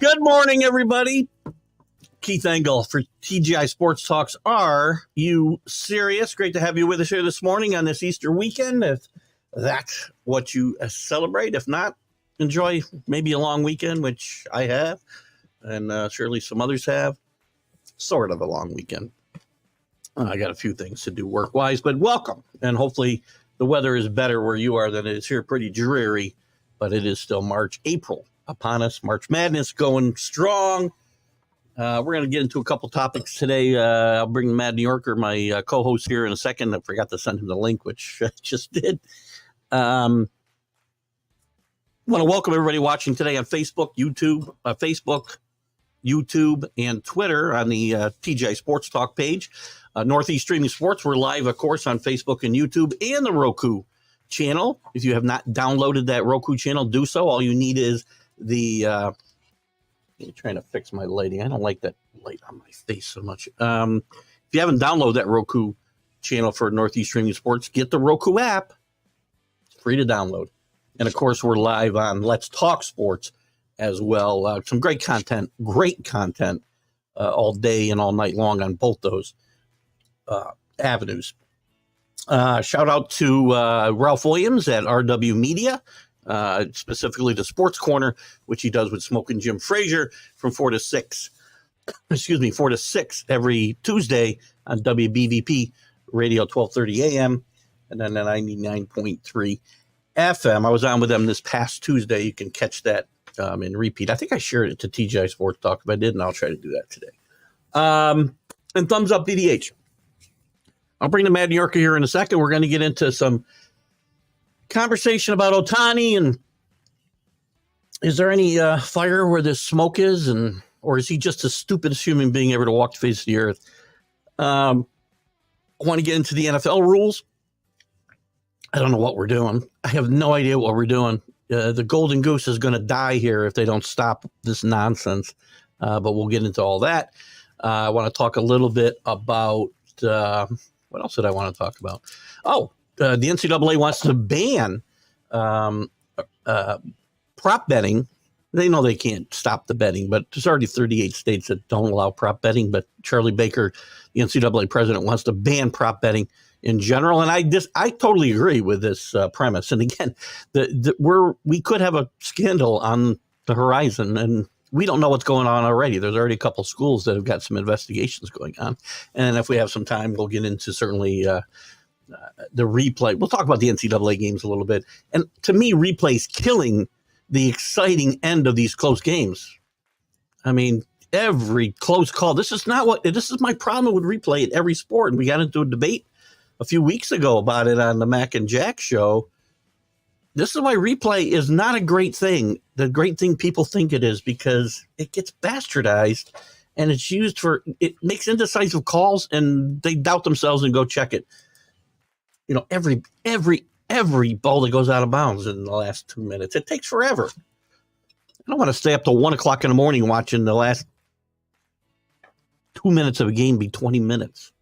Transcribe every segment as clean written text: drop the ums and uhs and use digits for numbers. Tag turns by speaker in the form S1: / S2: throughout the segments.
S1: Good morning, everybody. Keith Engle for TGI Sports Talks. Are you serious? Great to have you with us here this morning on this Easter weekend. If that's what you celebrate. If not, enjoy maybe a long weekend, which I have, and surely some others have. Sort of a long weekend. I got a few things to do work-wise, but welcome. And hopefully the weather is better where you are than it is here. Pretty dreary, but it is still April upon us. March Madness going strong. We're going to get into a couple topics today. I'll bring Mad New Yorker, my co-host, here in a second. I forgot to send him the link, which I just did. I want to welcome everybody watching today on Facebook, YouTube, and Twitter on the TGI Sports Talk page. Northeast Streaming Sports, we're live, of course, on Facebook and YouTube and the Roku channel. If you have not downloaded that Roku channel, do so. All you need is the I'm trying to fix my lighting. I don't like that light on my face so much. If you haven't downloaded that Roku channel for Northeast Streaming Sports, get the Roku app. It's free to download. And, of course, we're live on Let's Talk Sports as well. Some great content all day and all night long on both those avenues. Shout out to Ralph Williams at RW Media, specifically the Sports Corner, which he does with Smoking Jim Frazier from 4 to 6 every Tuesday on WBVP Radio 1230 AM and then the 99.3 FM. I was on with them this past Tuesday. You can catch that in repeat. I think I shared it to TGI Sports Talk. If I didn't, I'll try to do that today. And thumbs up BDH. I'll bring the Mad New Yorker here in a second. We're going to get into some conversation about Ohtani, and is there any fire where the smoke is, or is he just the stupidest human being ever to walk the face of the earth? I want to get into the NFL rules. I don't know what we're doing. I have no idea what we're doing. The golden goose is going to die here if they don't stop this nonsense, but we'll get into all that. I want to talk a little bit about what else did I want to talk about? Oh, the NCAA wants to ban prop betting. They know they can't stop the betting, but there's already 38 states that don't allow prop betting. But Charlie Baker, the NCAA president, wants to ban prop betting in general. And I totally agree with this premise. And again, we could have a scandal on the horizon, and we don't know what's going on already. There's already a couple schools that have got some investigations going on. And if we have some time, we'll get into certainly the replay. We'll talk about the NCAA games a little bit. And to me, replay's killing the exciting end of these close games. I mean, every close call. This is my problem with replay in every sport. And we got into a debate a few weeks ago about it on the Mac and Jack show. This is why replay is not a great thing. The great thing people think it is, because it gets bastardized and it's used it makes indecisive calls, and they doubt themselves and go check it. You know, every ball that goes out of bounds in the last 2 minutes, it takes forever. I don't want to stay up till 1 o'clock in the morning watching the last 2 minutes of a game be 20 minutes.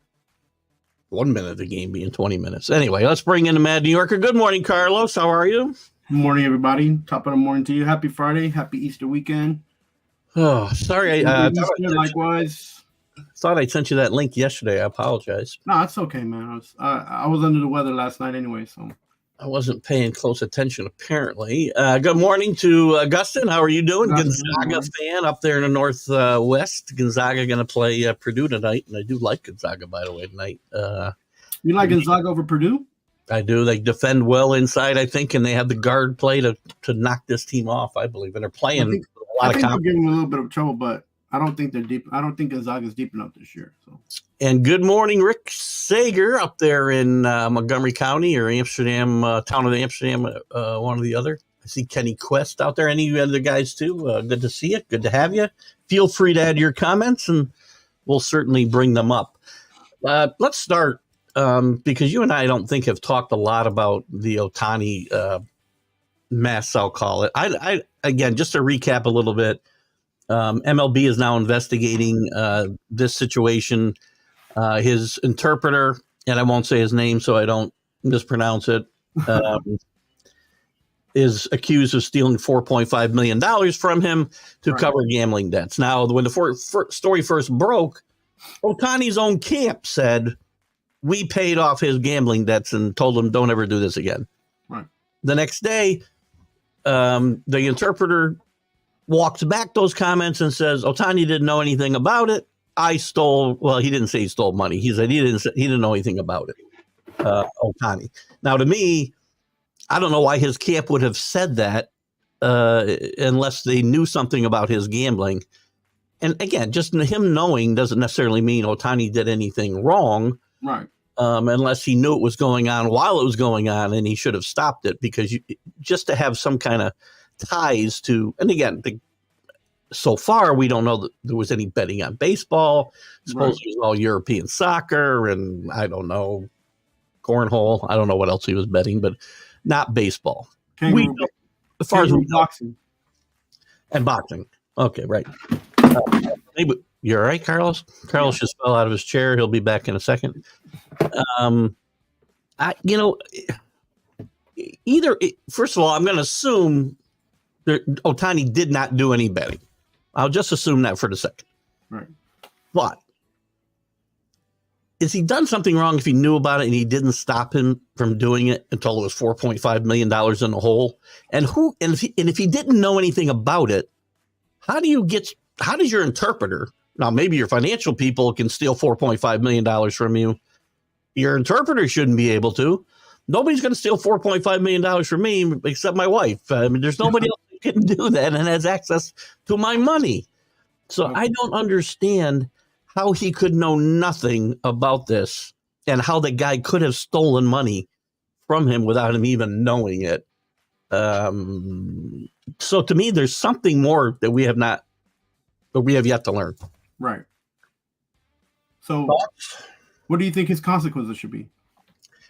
S1: 1 minute of the game being 20 minutes. Anyway, let's bring in the Mad New Yorker. Good morning, Carlos. How are you?
S2: Good morning, everybody. Top of the morning to you. Happy Friday. Happy Easter weekend.
S1: Oh, sorry.
S2: Likewise.
S1: Thought I sent you that link yesterday. I apologize.
S2: No, it's okay, man. I was under the weather last night anyway, so
S1: I wasn't paying close attention, apparently. Good morning to Augustin. How are you doing? Gonzaga fan up there in the Northwest. Gonzaga going to play Purdue tonight, and I do like Gonzaga, by the way, tonight.
S2: You like Gonzaga over Purdue?
S1: I do. They defend well inside, I think, and they have the guard play to knock this team off, I believe. And they're playing a lot of confidence.
S2: They're giving them a little bit of trouble, but I don't think they're deep. I don't think Gonzaga's deep enough this year. So.
S1: And good morning, Rick Sager, up there in Montgomery County or Amsterdam, town of Amsterdam, one or the other. I see Kenny Quest out there. Any other guys too? Good to see you. Good to have you. Feel free to add your comments, and we'll certainly bring them up. Let's start because you and I don't think have talked a lot about the Ohtani mess, I'll call it. I again, just to recap a little bit. MLB is now investigating this situation. His interpreter, and I won't say his name so I don't mispronounce it, is accused of stealing $4.5 million from him to cover gambling debts. Now, when the story first broke, Ohtani's own camp said, we paid off his gambling debts and told him, don't ever do this again.
S2: Right.
S1: The next day, the interpreter walks back those comments and says, Ohtani didn't know anything about it. He didn't say he stole money. He said he didn't know anything about it, Ohtani. Now, to me, I don't know why his camp would have said that unless they knew something about his gambling. And again, just him knowing doesn't necessarily mean Ohtani did anything wrong.
S2: Right.
S1: Unless he knew it was going on while it was going on and he should have stopped it, because just to have some kind of ties to, and again, so far we don't know that there was any betting on baseball. Supposedly it was all European soccer and I don't know, cornhole. I don't know what else he was betting, but not baseball. As far as
S2: boxing.
S1: And boxing. Okay, right. You're right, Carlos? Carlos just fell out of his chair. He'll be back in a second. First of all, I'm going to assume Ohtani did not do any betting. I'll just assume that for the second.
S2: Right.
S1: But is he done something wrong if he knew about it and he didn't stop him from doing it until it was $4.5 million in the hole? And if he didn't know anything about it, how does your interpreter, now maybe your financial people can steal $4.5 million from you. Your interpreter shouldn't be able to. Nobody's going to steal $4.5 million from me except my wife. I mean, there's nobody else who can do that and has access to my money. So I don't understand how he could know nothing about this and how the guy could have stolen money from him without him even knowing it. So to me, there's something more that we have yet to learn.
S2: Right. So what do you think his consequences should be?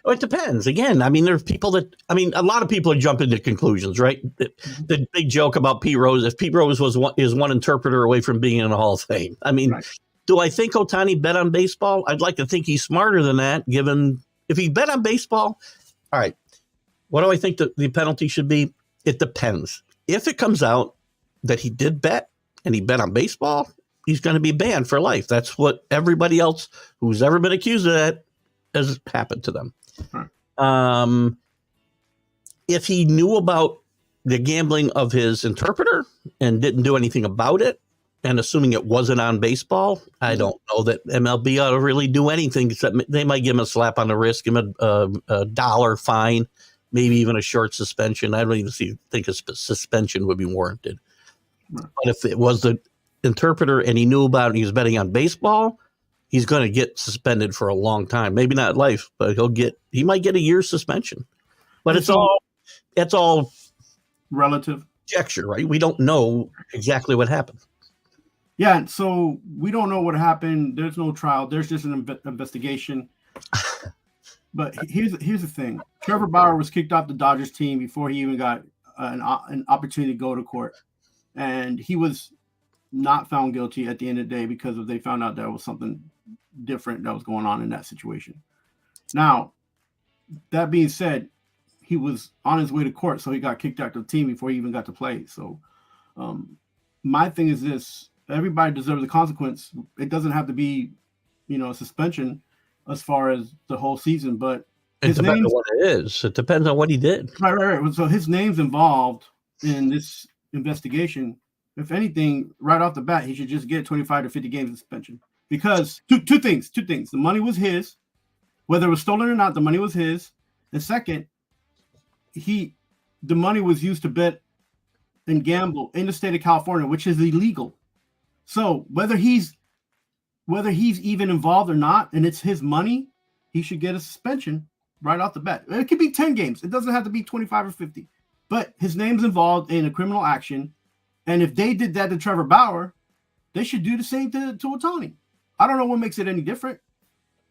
S1: Well, it depends. Again, I mean, there's people a lot of people are jumping to conclusions, right? The big joke about Pete Rose, if Pete Rose is one interpreter away from being in the Hall of Fame. I mean, Do I think Ohtani bet on baseball? I'd like to think he's smarter than that, given if he bet on baseball. All right. What do I think the penalty should be? It depends. If it comes out that he did bet and he bet on baseball, he's going to be banned for life. That's what everybody else who's ever been accused of that has happened to them. If he knew about the gambling of his interpreter and didn't do anything about it, and assuming it wasn't on baseball, I don't know that MLB ought to really do anything except they might give him a slap on the wrist, give him a $1 fine, maybe even a short suspension. I don't even think a suspension would be warranted. But if it was the interpreter and he knew about it and he was betting on baseball, he's going to get suspended for a long time. Maybe not life, but he might get a year's suspension. But it's all
S2: relative
S1: conjecture, right? We don't know exactly what happened.
S2: Yeah, so we don't know what happened. There's no trial. There's just an investigation. But here's the thing. Trevor Bauer was kicked off the Dodgers team before he even got an opportunity to go to court. And he was not found guilty at the end of the day because they found out there was something different that was going on in that situation. Now, that being said, he was on his way to court, so he got kicked out of the team before he even got to play. So my thing is this. Everybody deserves a consequence. It doesn't have to be, a suspension as far as the whole season, but
S1: it depends on what it is. It depends on what he did.
S2: Right. So his name's involved in this investigation. If anything, right off the bat, he should just get 25 to 50 games of suspension. Because two things. The money was his. Whether it was stolen or not, the money was his. And second, the money was used to bet and gamble in the state of California, which is illegal. So whether he's even involved or not, and it's his money, he should get a suspension right off the bat. It could be 10 games. It doesn't have to be 25 or 50. But his name's involved in a criminal action. And if they did that to Trevor Bauer, they should do the same to Ohtani. I don't know what makes it any different.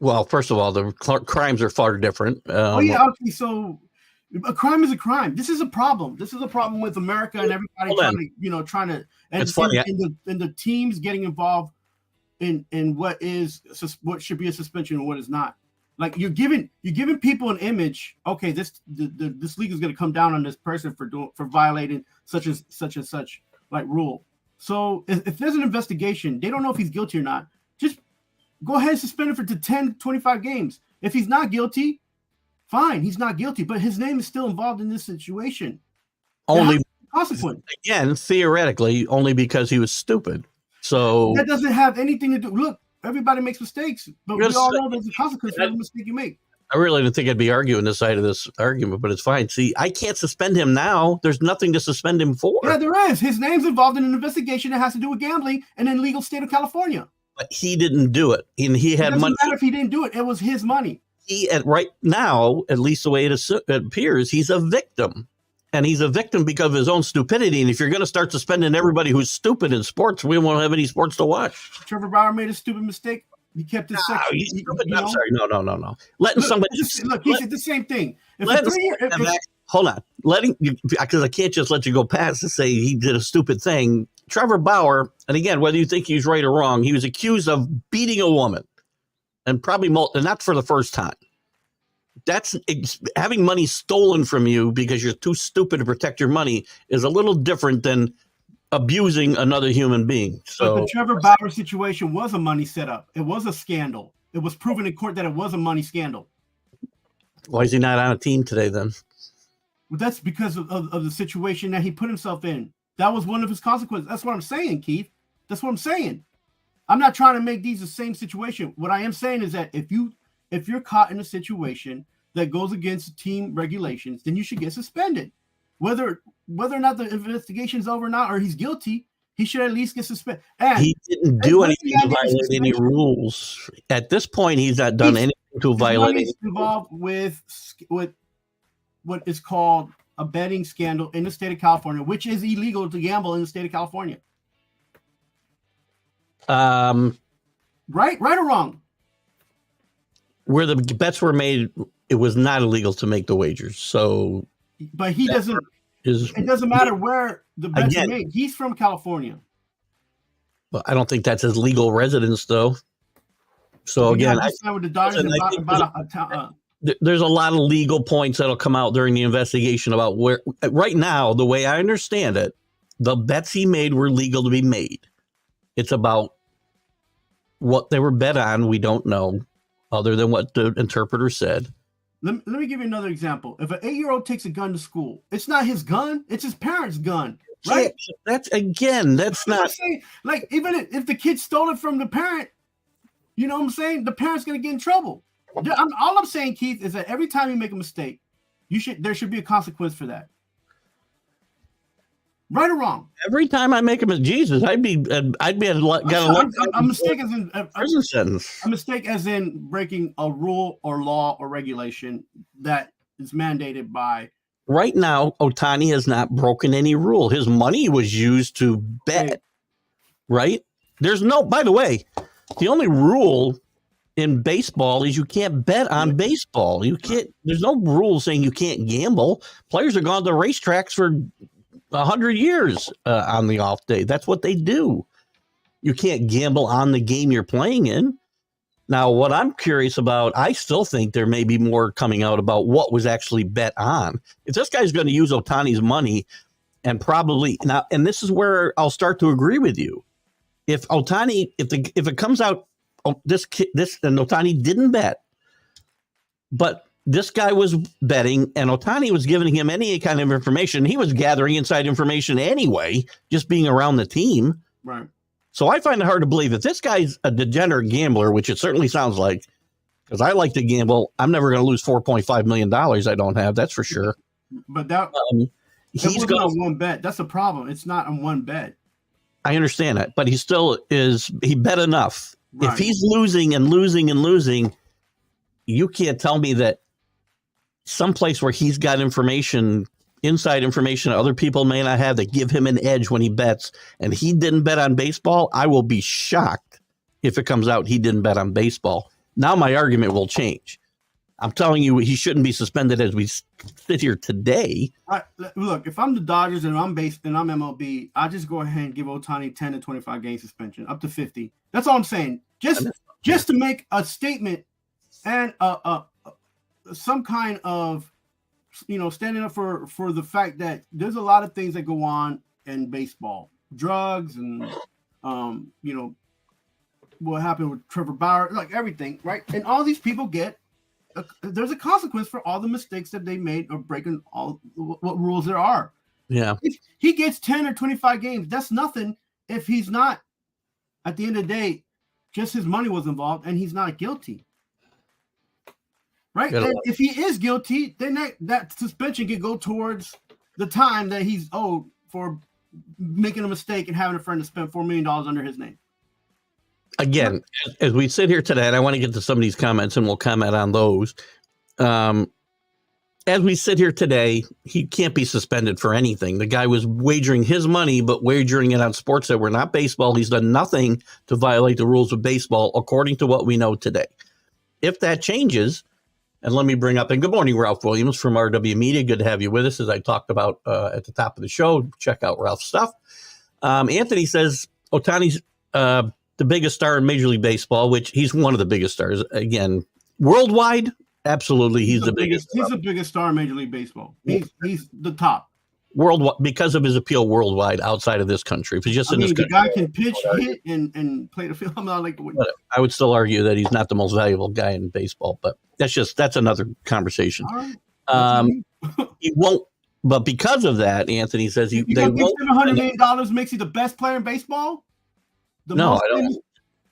S1: Well, first of all, the crimes are far different.
S2: Okay, so a crime is a crime. This is a problem. This is a problem with America and everybody trying to and the teams getting involved in what should be a suspension and what is not. Like you're giving people an image. Okay, this league is going to come down on this person for violating such and such like rule. So if there's an investigation, they don't know if he's guilty or not. Just go ahead and suspend him for 10, 25 games. If he's not guilty, fine, he's not guilty, but his name is still involved in this situation.
S1: Only
S2: consequence.
S1: Again, theoretically, only because he was stupid. So
S2: that doesn't have anything to do. Look, everybody makes mistakes, but we all know there's a consequence for every mistake you make.
S1: I really didn't think I'd be arguing this side of this argument, but it's fine. See, I can't suspend him now. There's nothing to suspend him for.
S2: Yeah, there is. His name's involved in an investigation that has to do with gambling in an illegal state of California.
S1: But he didn't do it, and he had money.
S2: It doesn't matter if he didn't do it. It was his money.
S1: Right now, at least the way it appears, he's a victim. And he's a victim because of his own stupidity. And if you're going to start suspending everybody who's stupid in sports, we won't have any sports to watch.
S2: Trevor Bauer made a stupid mistake. He kept his sex.
S1: I'm sorry. No. Letting somebody
S2: look. He said the same thing.
S1: Hold on. Because I can't just let you go past to say he did a stupid thing. Trevor Bauer, and again, whether you think he's right or wrong, he was accused of beating a woman, and probably and not for the first time. That's having money stolen from you because you're too stupid to protect your money is a little different than abusing another human being. So
S2: but the Trevor Bauer situation was a money setup. It was a scandal. It was proven in court that it was a money scandal.
S1: Why is he not on a team today then?
S2: Well, that's because of the situation that he put himself in. That was one of his consequences. That's what I'm saying, Keith. That's what I'm saying. I'm not trying to make these the same situation. What I am saying is that if you're caught in a situation that goes against team regulations, then you should get suspended. Whether or not the investigation is over or not, or he's guilty, he should at least get suspended. And
S1: he didn't do anything to violate any rules. At this point, he's not done anything to violate.
S2: He's involved with what is called a betting scandal in the state of California, which is illegal to gamble in the state of California. Right or wrong?
S1: Where the bets were made, it was not illegal to make the wagers. So,
S2: but he doesn't. It doesn't matter where the bets are made. He's from California.
S1: Well, I don't think that's his legal residence, though. So again, there's a lot of legal points that'll come out during the investigation about where. Right now, the way I understand it, the bets he made were legal to be made. It's about what they were bet on. We don't know, other than what the interpreter said.
S2: Let me give you another example. If an 8-year-old takes a gun to school, it's not his gun; it's his parents' gun, right?
S1: Yeah, that's not
S2: like even if the kid stole it from the parent, you know what I'm saying? The parent's gonna get in trouble. All I'm saying, Keith, is that every time you make a mistake, there should be a consequence for that. Right or wrong?
S1: Every time I make a mistake, Jesus, I'd be a
S2: mistake as in
S1: prison sentence.
S2: A mistake as in breaking a rule or law or regulation that is mandated by.
S1: Right now, Ohtani has not broken any rule. His money was used to bet. Right? There's no. By the way, the only rule in baseball is you can't bet on baseball. You can't. There's no rule saying you can't gamble. Players have gone to racetracks for 100 years on the off day. That's what they do. You can't gamble on the game you're playing in. Now, what I'm curious about, I still think there may be more coming out about what was actually bet on. If this guy's going to use Ohtani's money, and probably now, and this is where I'll start to agree with you. If Ohtani, if it comes out, this and Ohtani didn't bet, but this guy was betting, and Ohtani was giving him any kind of information. He was gathering inside information anyway, just being around the team.
S2: Right.
S1: So I find it hard to believe if this guy's a degenerate gambler, which it certainly sounds like, because I like to gamble. I'm never going to lose $4.5 million I don't have. That's for sure.
S2: But he's got one bet. That's the problem. It's not on one bet.
S1: I understand that, but he bet enough.
S2: Right.
S1: If he's losing and losing and losing, you can't tell me that someplace where he's got inside information other people may not have that give him an edge when he bets, and he didn't bet on baseball, I will be shocked if it comes out he didn't bet on baseball. Now my argument will change. I'm telling you, he shouldn't be suspended as we sit here today.
S2: Look, if I'm the Dodgers and I'm MLB, I just go ahead and give Ohtani 10 to 25 game suspension, up to 50. That's all I'm saying. Just to make a statement and some kind of, standing up for the fact that there's a lot of things that go on in baseball, drugs and what happened with Trevor Bauer, like everything, right? And all these people there's a consequence for all the mistakes that they made or breaking all what rules there are.
S1: Yeah.
S2: If he gets 10 or 25 games, that's nothing if he's not, at the end of the day, just his money was involved and he's not guilty. Right? And if he is guilty, then that suspension can go towards the time that he's owed for making a mistake and having a friend to spend $4 million under his name.
S1: Again, as we sit here today, and I want to get to some of these comments and we'll comment on those. As we sit here today, he can't be suspended for anything. The guy was wagering his money, but wagering it on sports that were not baseball. He's done nothing to violate the rules of baseball, according to what we know today. If that changes, and let me bring up, and good morning, Ralph Williams from RW Media. Good to have you with us. As I talked about at the top of the show, check out Ralph's stuff. Anthony says Ohtani's the biggest star in Major League Baseball, which he's one of the biggest stars. Again, worldwide, absolutely, he's the biggest.
S2: He's the biggest star in Major League Baseball. He's the top.
S1: Worldwide, because of his appeal worldwide outside of this country. If he's just in this country,
S2: the guy can pitch, hit, and play the field. I'm not like
S1: I would still argue that he's not the most valuable guy in baseball, but that's another conversation.
S2: Right.
S1: He won't. But because of that, Anthony says they won't.
S2: $100 million makes you the best player in baseball.
S1: No, I don't.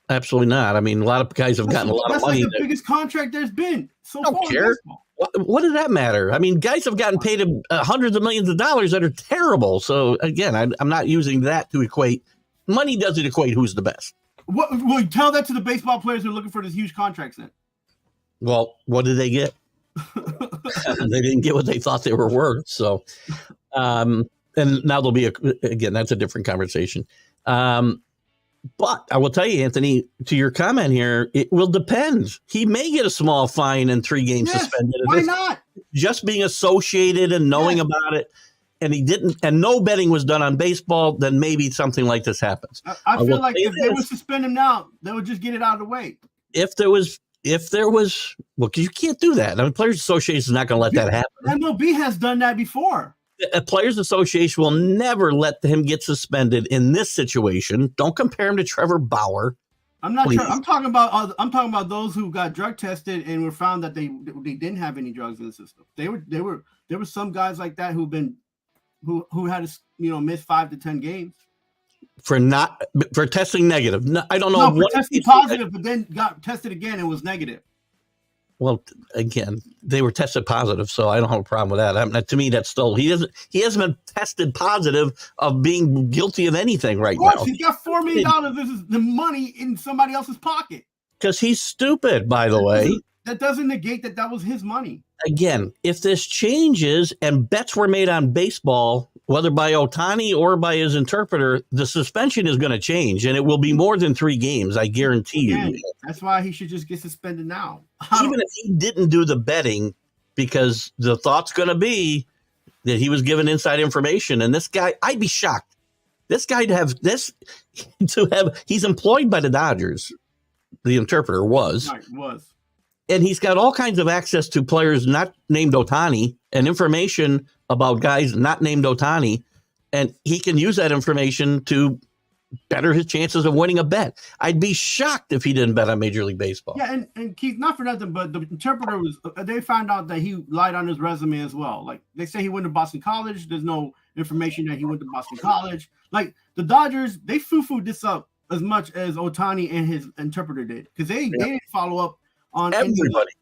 S1: Absolutely not. I mean, a lot of guys have gotten a lot of money.
S2: That's like the biggest contract there's been so far.
S1: I don't care. What does that matter? I mean, guys have gotten paid hundreds of millions of dollars that are terrible. So again, I'm not using that to equate. Money doesn't equate who's the best.
S2: Well, tell that to the baseball players who are looking for this huge contracts then.
S1: Well, what did they get? They didn't get what they thought they were worth. So, and now there'll be again, that's a different conversation. But I will tell you, Anthony, to your comment here, it will depend. He may get a small fine and 3 games suspended.
S2: Why not?
S1: Just being associated and knowing about it, and he didn't, and no betting was done on baseball, then maybe something like this happens.
S2: I feel like if they would suspend him now, they would just get it out of the way.
S1: If there was, well, because you can't do that. I mean, Players Association is not going to let that happen.
S2: MLB has done that before.
S1: A Players Association will never let him get suspended in this situation. Don't compare him to Trevor Bauer.
S2: I'm not. I'm talking about those who got drug tested and were found that they didn't have any drugs in the system. There were some guys like that who had to miss 5 to 10 games
S1: for testing negative. No, I don't know.
S2: No, for testing positive, but then got tested again and was negative.
S1: Well, again, they were tested positive, so I don't have a problem with that. To me, that's still he hasn't been tested positive of being guilty of anything right now.
S2: He's got $4 million. This is the money in somebody else's pocket.
S1: Because he's stupid, by the way.
S2: That doesn't negate that was his money.
S1: Again, if this changes and bets were made on baseball, whether by Ohtani or by his interpreter, the suspension is going to change, and it will be more than 3 games. I guarantee you.
S2: That's why he should just get suspended now.
S1: Even if he didn't do the betting, because the thought's going to be that he was given inside information, and this guy, I'd be shocked. This guy he's employed by the Dodgers. The interpreter was.
S2: Right, was.
S1: And he's got all kinds of access to players not named Ohtani and information about guys not named Ohtani. And he can use that information to better his chances of winning a bet. I'd be shocked if he didn't bet on Major League Baseball.
S2: Yeah, and Keith, not for nothing, but the interpreter they found out that he lied on his resume as well. Like, they say he went to Boston College. There's no information that he went to Boston College. Like, the Dodgers, they foo-fooed this up as much as Ohtani and his interpreter did, because they didn't follow up on
S1: everybody.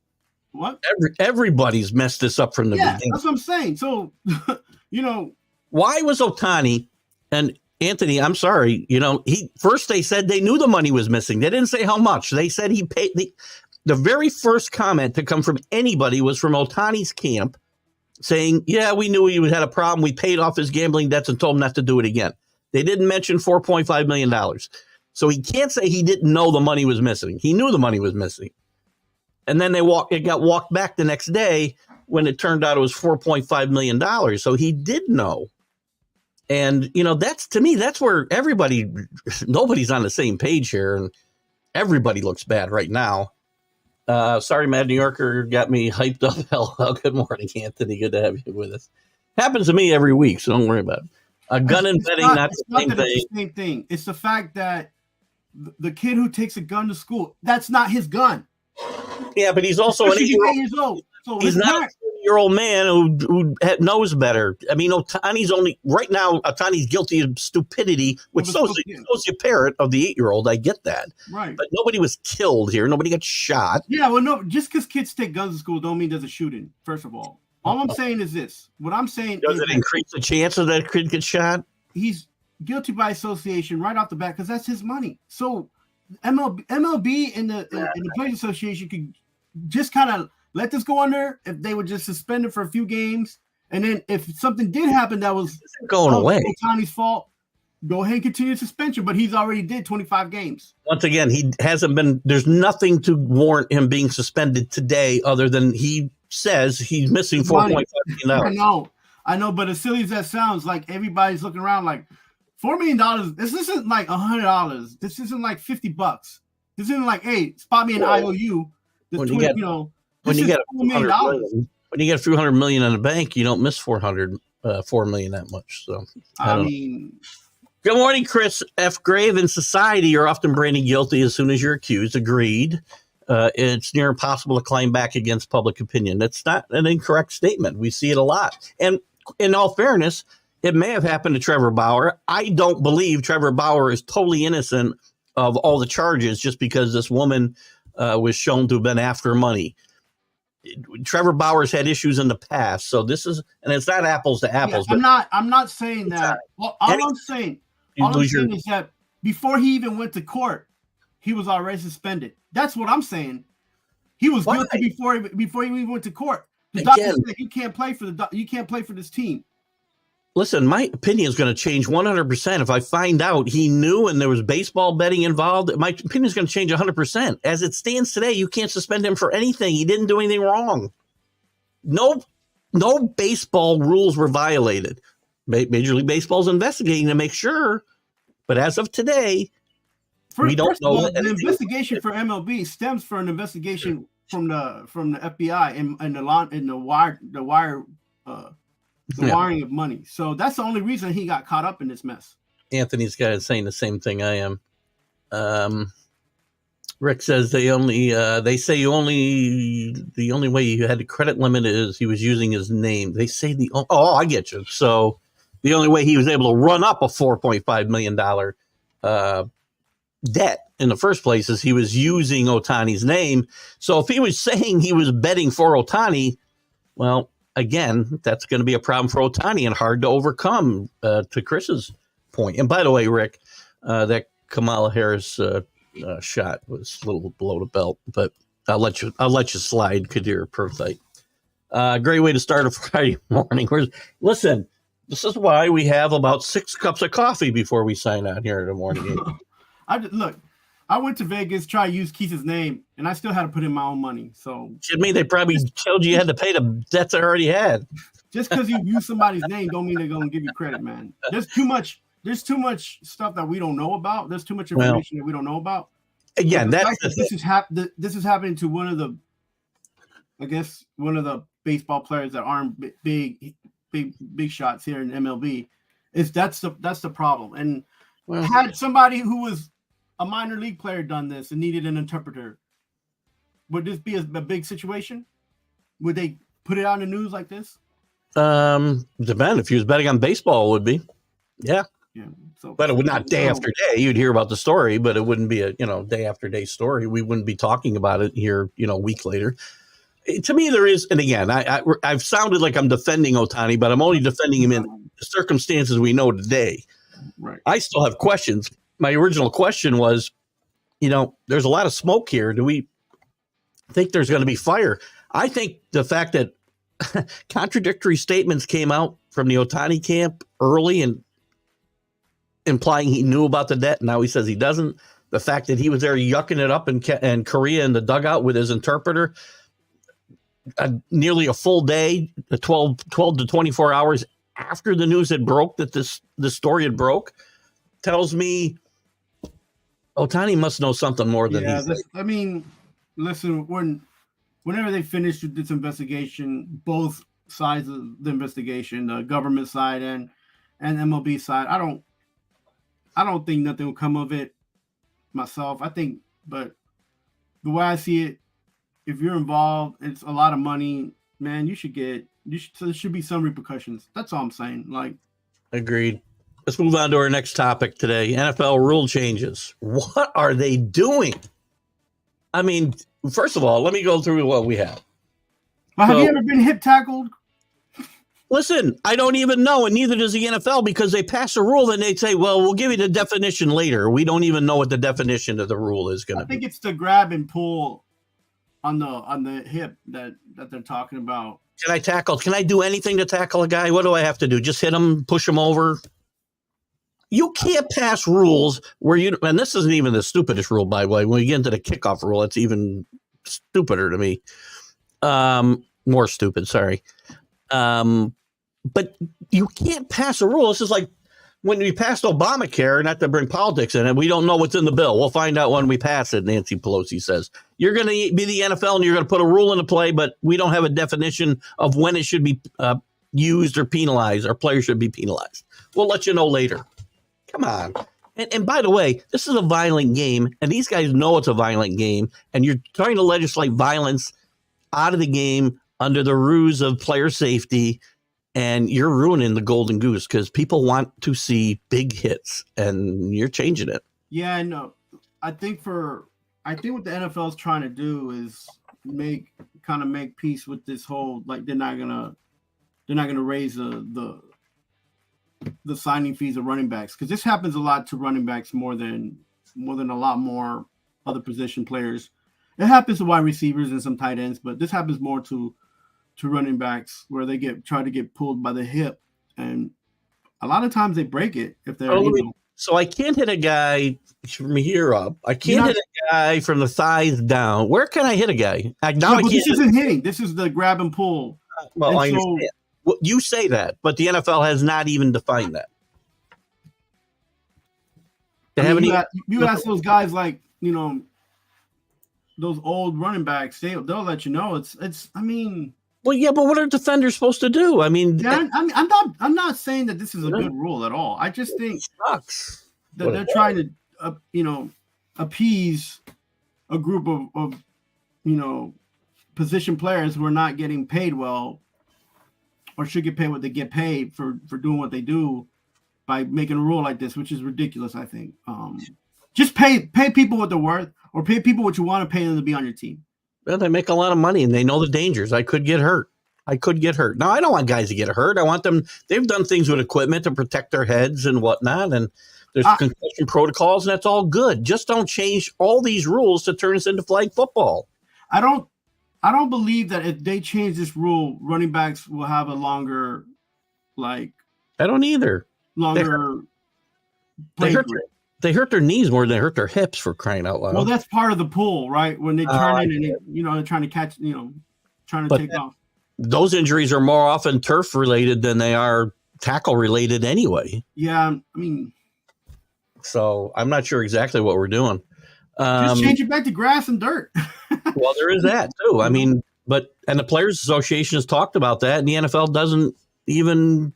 S2: What?
S1: Everybody's messed this up from the beginning.
S2: That's what I'm saying. So,
S1: why was Ohtani and Anthony? I'm sorry. First they said they knew the money was missing. They didn't say how much. They said he paid. The very first comment to come from anybody was from Ohtani's camp, saying, "Yeah, we knew he had a problem. We paid off his gambling debts and told him not to do it again." They didn't mention $4.5 million. So he can't say he didn't know the money was missing. He knew the money was missing. And then it got walked back the next day when it turned out it was $4.5 million. So he did know. And, that's, to me, that's where nobody's on the same page here. And everybody looks bad right now. Sorry, Mad New Yorker got me hyped up. Hello, good morning, Anthony. Good to have you with us. Happens to me every week, so don't worry about it. A gun and betting, not the same thing.
S2: It's the same thing. It's the fact that the kid who takes a gun to school, that's not his gun.
S1: Yeah, but he's also an 8
S2: years old. So
S1: he's not a 30-year-old man who knows better. I mean, Ohtani's only right now. Ohtani's guilty of stupidity, which shows the parent of the 8-year-old. I get that,
S2: right?
S1: But nobody was killed here. Nobody got shot.
S2: Yeah, well, no, just because kids take guns to school don't mean there's a shooting. First of all I'm saying is this. What I'm saying
S1: does it increase the chance of that kid get shot?
S2: He's guilty by association right off the bat because that's his money. So MLB and the Players Association could just kind of let this go under if they would just suspend it for a few games, and then if something did happen that was
S1: going away,
S2: Ohtani's fault, go ahead and continue suspension. But he's already did 25 games.
S1: Once again, he hasn't been. There's nothing to warrant him being suspended today, other than he says he's missing $4.5 million.
S2: I know, but as silly as that sounds, like everybody's looking around like $4 million. This isn't like $100. This isn't like $50. This isn't like, hey, spot me an IOU.
S1: When you get a few $100 million in the bank, you don't miss $4 million that much. So I mean, good morning, Chris F. Grave. In society, you're often branded guilty as soon as you're accused. Agreed. It's near impossible to climb back against public opinion. That's not an incorrect statement. We see it a lot. And in all fairness, it may have happened to Trevor Bauer. I don't believe Trevor Bauer is totally innocent of all the charges just because this woman was shown to have been after money. Trevor Bauer's had issues in the past, so this is, and it's not apples to apples.
S2: Yeah, I'm not saying that. Well, all I'm saying is that before he even went to court, he was already suspended. That's what I'm saying. He was guilty before he even went to court. The doctor said you can't play for this team.
S1: Listen, my opinion is going to change 100%. If I find out he knew and there was baseball betting involved, my opinion is going to change 100%. As it stands today, you can't suspend him for anything. He didn't do anything wrong. No baseball rules were violated. Major League Baseball is investigating to make sure, but as of today, we don't know.
S2: The investigation for MLB stems from an investigation from the FBI and the wiring of money. So that's the only reason he got caught up in this mess.
S1: Anthony's guy is saying the same thing I am. Rick says the only way you had a credit limit is he was using his name. They say I get you. So the only way he was able to run up a $4.5 million debt in the first place is he was using Ohtani's name. So if he was saying he was betting for Ohtani, well, again, that's going to be a problem for Ohtani and hard to overcome, to Chris's point. And by the way, Rick, that Kamala Harris shot was a little below the belt, but I'll let you slide, Kadir Perthite. Great way to start a Friday morning. Listen, this is why we have about 6 cups of coffee before we sign out here in the morning.
S2: I went to Vegas, try to use Keith's name, and I still had to put in my own money. So
S1: they probably told you had to pay the debts I already had.
S2: Just because you use somebody's name don't mean they're going to give you credit, man. There's too much stuff that we don't know about. There's too much information that we don't know about.
S1: Again,
S2: this is happening to one of the baseball players that aren't big shots here in MLB. That's the problem. And had somebody who was a minor league player done this and needed an interpreter, would this be a big situation? Would they put it out in the news like this?
S1: Depend. If he was betting on baseball, it would be. Yeah. But it would not day after day. You'd hear about the story, but it wouldn't be a day after day story. We wouldn't be talking about it here a week later. To me, there is, and again, I've sounded like I'm defending Ohtani, but I'm only defending him in the circumstances we know today.
S2: Right.
S1: I still have questions. My original question was, there's a lot of smoke here. Do we think there's going to be fire? I think the fact that contradictory statements came out from the Ohtani camp early and implying he knew about the debt. Now he says he doesn't. The fact that he was there yucking it up in Korea in the dugout with his interpreter, nearly a full day, 12 to 24 hours after the news had broke, that this story had broke, tells me Ohtani must know something more than he said.
S2: I mean, listen, whenever they finish with this investigation, both sides of the investigation, the government side and MLB side, I don't think nothing will come of it myself. I think, but the way I see it, if you're involved, it's a lot of money, man. So there should be some repercussions. That's all I'm saying. Like,
S1: agreed. Let's move on to our next topic today. NFL rule changes. What are they doing? I mean, first of all, let me go through what we have.
S2: Well, have you ever been hip tackled?
S1: Listen, I don't even know, and neither does the NFL, because they pass a rule and they say, well, we'll give you the definition later. We don't even know what the definition of the rule is going to be.
S2: I think it's the grab and pull on the hip that they're talking about.
S1: Can I tackle? Can I do anything to tackle a guy? What do I have to do? Just hit him, push him over? You can't pass rules where and this isn't even the stupidest rule, by the way. When you get into the kickoff rule, it's even stupider to me. More stupid, sorry. But you can't pass a rule. This is like when we passed Obamacare, not to bring politics in it, we don't know what's in the bill. We'll find out when we pass it, Nancy Pelosi says. You're going to be the NFL and you're going to put a rule into play, but we don't have a definition of when it should be used or penalized, or players should be penalized. We'll let you know later. Come on. And by the way, this is a violent game, and these guys know it's a violent game, and you're trying to legislate violence out of the game under the ruse of player safety, and you're ruining the golden goose because people want to see big hits, and you're changing it.
S2: Yeah, I know. I think what the NFL is trying to do is make peace with this whole, like, they're not gonna raise the signing fees of running backs, because this happens a lot to running backs more than a lot more other position players. It happens to wide receivers and some tight ends, but this happens more to running backs, where they try to get pulled by the hip, and a lot of times they break it if they're.
S1: So I can't hit a guy from here up. I can't hit a guy from the thighs down. Where can I hit a guy?
S2: This isn't hitting. This is the grab and pull.
S1: Well, I understand. You say that, but the NFL has not even defined that.
S2: You ask those guys, like, those old running backs, they'll let you know. It's. I mean.
S1: Well, yeah, but what are defenders supposed to do? I mean,
S2: yeah, I'm not saying that this is a good rule at all. I just think
S1: it sucks
S2: that they're trying to, appease a group of position players who are not getting paid well, or should get paid what they get paid for doing what they do, by making a rule like this, which is ridiculous. I think just pay people what they're worth, or pay people what you want to pay them to be on your team.
S1: Well, they make a lot of money and they know the dangers. I could get hurt. Now, I don't want guys to get hurt. I want them. They've done things with equipment to protect their heads and whatnot. And there's concussion protocols, and that's all good. Just don't change all these rules to turn us into flag football.
S2: I don't believe that if they change this rule, running backs will have a longer, I
S1: don't either. They hurt their knees more than they hurt their hips, for crying out loud.
S2: Well, that's part of the pull, right? When they turn in and they're trying to catch, trying to take off.
S1: Those injuries are more often turf related than they are tackle related anyway.
S2: Yeah, I mean.
S1: So I'm not sure exactly what we're doing.
S2: Just change it back to grass and dirt.
S1: Well, there is that too. I mean, and the Players Association has talked about that, and the NFL doesn't even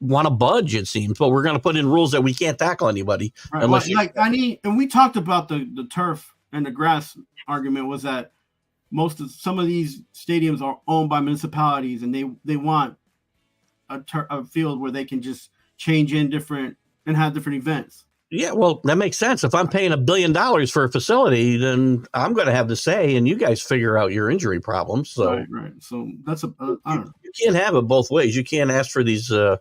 S1: want to budge, it seems. But we're going to put in rules that we can't tackle anybody.
S2: Right. And we talked about the turf and the grass argument, was that some of these stadiums are owned by municipalities, and they want a field where they can just change in different and have different events.
S1: Yeah, well, that makes sense. If I'm paying $1 billion for a facility, then I'm going to have the say, and you guys figure out your injury problems. So,
S2: right. So that's I don't know.
S1: You can't have it both ways. You can't ask for these, the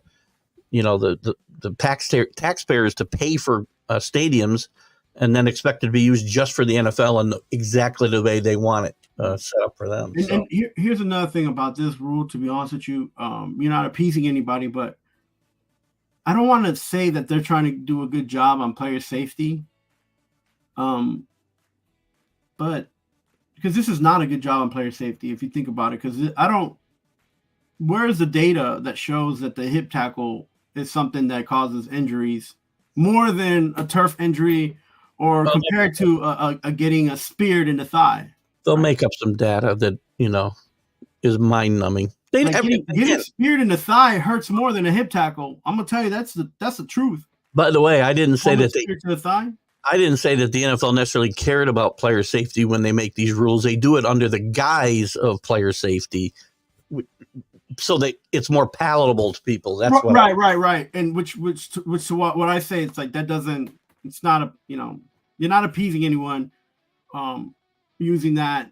S1: taxpayers to pay for stadiums and then expect it to be used just for the NFL and exactly the way they want it set up for them.
S2: And here's another thing about this rule. To be honest with you, you're not appeasing anybody, but I don't want to say that they're trying to do a good job on player safety. But because this is not a good job on player safety, if you think about it, because where's the data that shows that the hip tackle is something that causes injuries more than a turf injury, or compared to getting a speared in the thigh?
S1: They'll make up some data that, is mind numbing.
S2: Getting speared in the thigh hurts more than a hip tackle. I'm gonna tell you that's the truth.
S1: By the way, I didn't say that
S2: to the thigh.
S1: I didn't say that the NFL necessarily cared about player safety when they make these rules. They do it under the guise of player safety, so that it's more palatable to people. That's what
S2: right. And which what I say, it's like that doesn't. It's not a you're not appeasing anyone, using that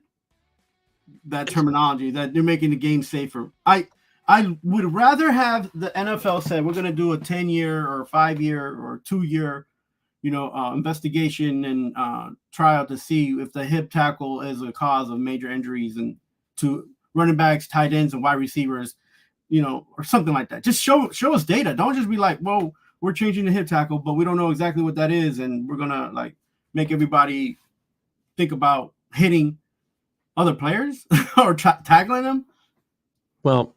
S2: terminology, that they're making the game safer. I would rather have the NFL say we're going to do a 10-year or 5-year or 2-year, investigation and trial to see if the hip tackle is a cause of major injuries, and to running backs, tight ends, and wide receivers, or something like that. Just show us data. Don't just be like, well, we're changing the hip tackle, but we don't know exactly what that is, and we're gonna make everybody think about hitting other players or tackling them.
S1: Well,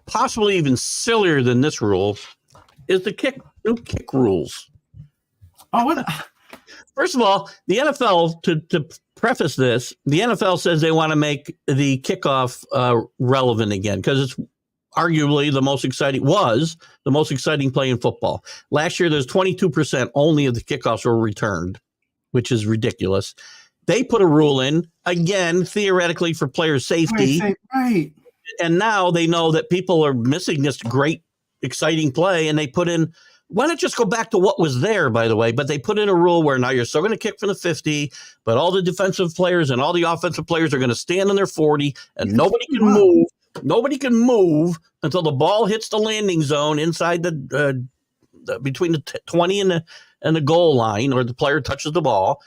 S1: possibly even sillier than this rule is the new kick rules.
S2: Oh, what?
S1: First of all, the NFL, to preface this, the NFL says they want to make the kickoff relevant again because it's arguably the most exciting play in football. Last year, there's 22% only of the kickoffs were returned, which is ridiculous. They put a rule in, again, theoretically for player safety.
S2: Right.
S1: And now they know that people are missing this great, exciting play, and they put in, why not just go back to what was there, by the way? But they put in a rule where now you're still going to kick from the 50, but all the defensive players and all the offensive players are going to stand on their 40, and nobody can move. Nobody can move until the ball hits the landing zone inside the between the 20 and the goal line, or the player touches the ball.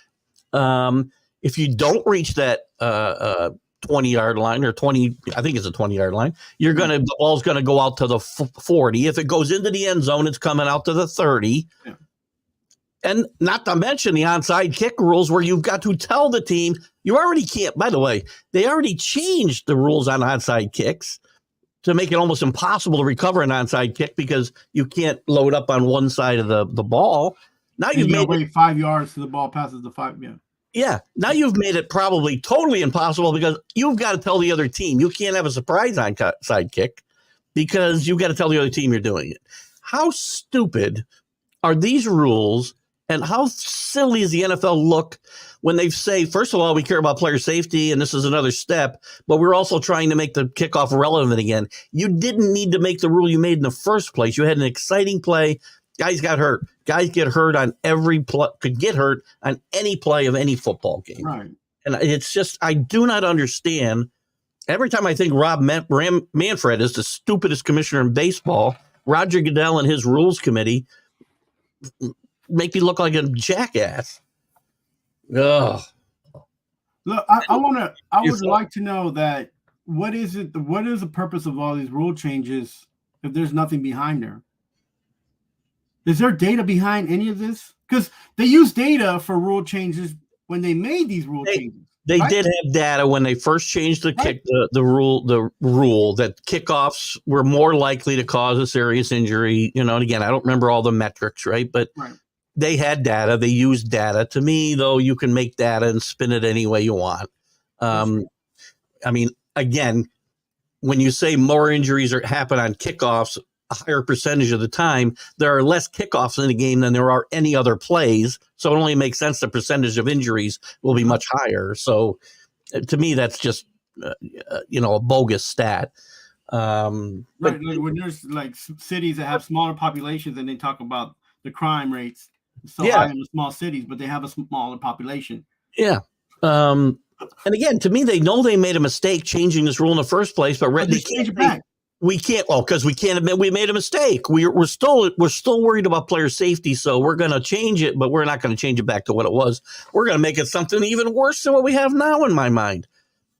S1: If you don't reach that 20-yard line, or 20, I think it's a 20-yard line, the ball's gonna go out to the 40. If it goes into the end zone, it's coming out to the 30. Yeah. And not to mention the onside kick rules, where you've got to tell the team you already can't. By the way, they already changed the rules on onside kicks to make it almost impossible to recover an onside kick because you can't load up on one side of the ball. Now you've made
S2: wait 5 yards to the ball passes the 5. Yeah.
S1: Yeah. Now you've made it probably totally impossible because you've got to tell the other team. You can't have a surprise onside kick because you've got to tell the other team you're doing it. How stupid are these rules? And how silly does the NFL look when they say, first of all, we care about player safety, and this is another step, but we're also trying to make the kickoff relevant again. You didn't need to make the rule you made in the first place. You had an exciting play. Guys got hurt. Guys get hurt on every play, could get hurt on any play of any football game.
S2: Right.
S1: And it's just, I do not understand. Every time I think Rob Manfred is the stupidest commissioner in baseball, Roger Goodell and his rules committee make me look like a jackass. Ugh.
S2: Look, I would like to know that what is the purpose of all these rule changes if there's nothing behind there? Is there data behind any of this? Because they use data for rule changes when they made these rule changes.
S1: They did have data when they first changed the rule that kickoffs were more likely to cause a serious injury. And again, I don't remember all the metrics, right? But they had data. They used data. To me, though, you can make data and spin it any way you want. I mean, again, when you say more injuries happen on kickoffs, a higher percentage of the time, there are less kickoffs in the game than there are any other plays. So it only makes sense the percentage of injuries will be much higher. So to me, that's just, a bogus stat.
S2: When there's cities that have smaller populations and they talk about the crime rates so high in the small cities, but they have a smaller population.
S1: Yeah. And again, to me, they know they made a mistake changing this rule in the first place, but they can't it back. We can't. Well, because we can't admit we made a mistake. We're still worried about player safety, so we're going to change it, but we're not going to change it back to what it was. We're going to make it something even worse than what we have now. In my mind.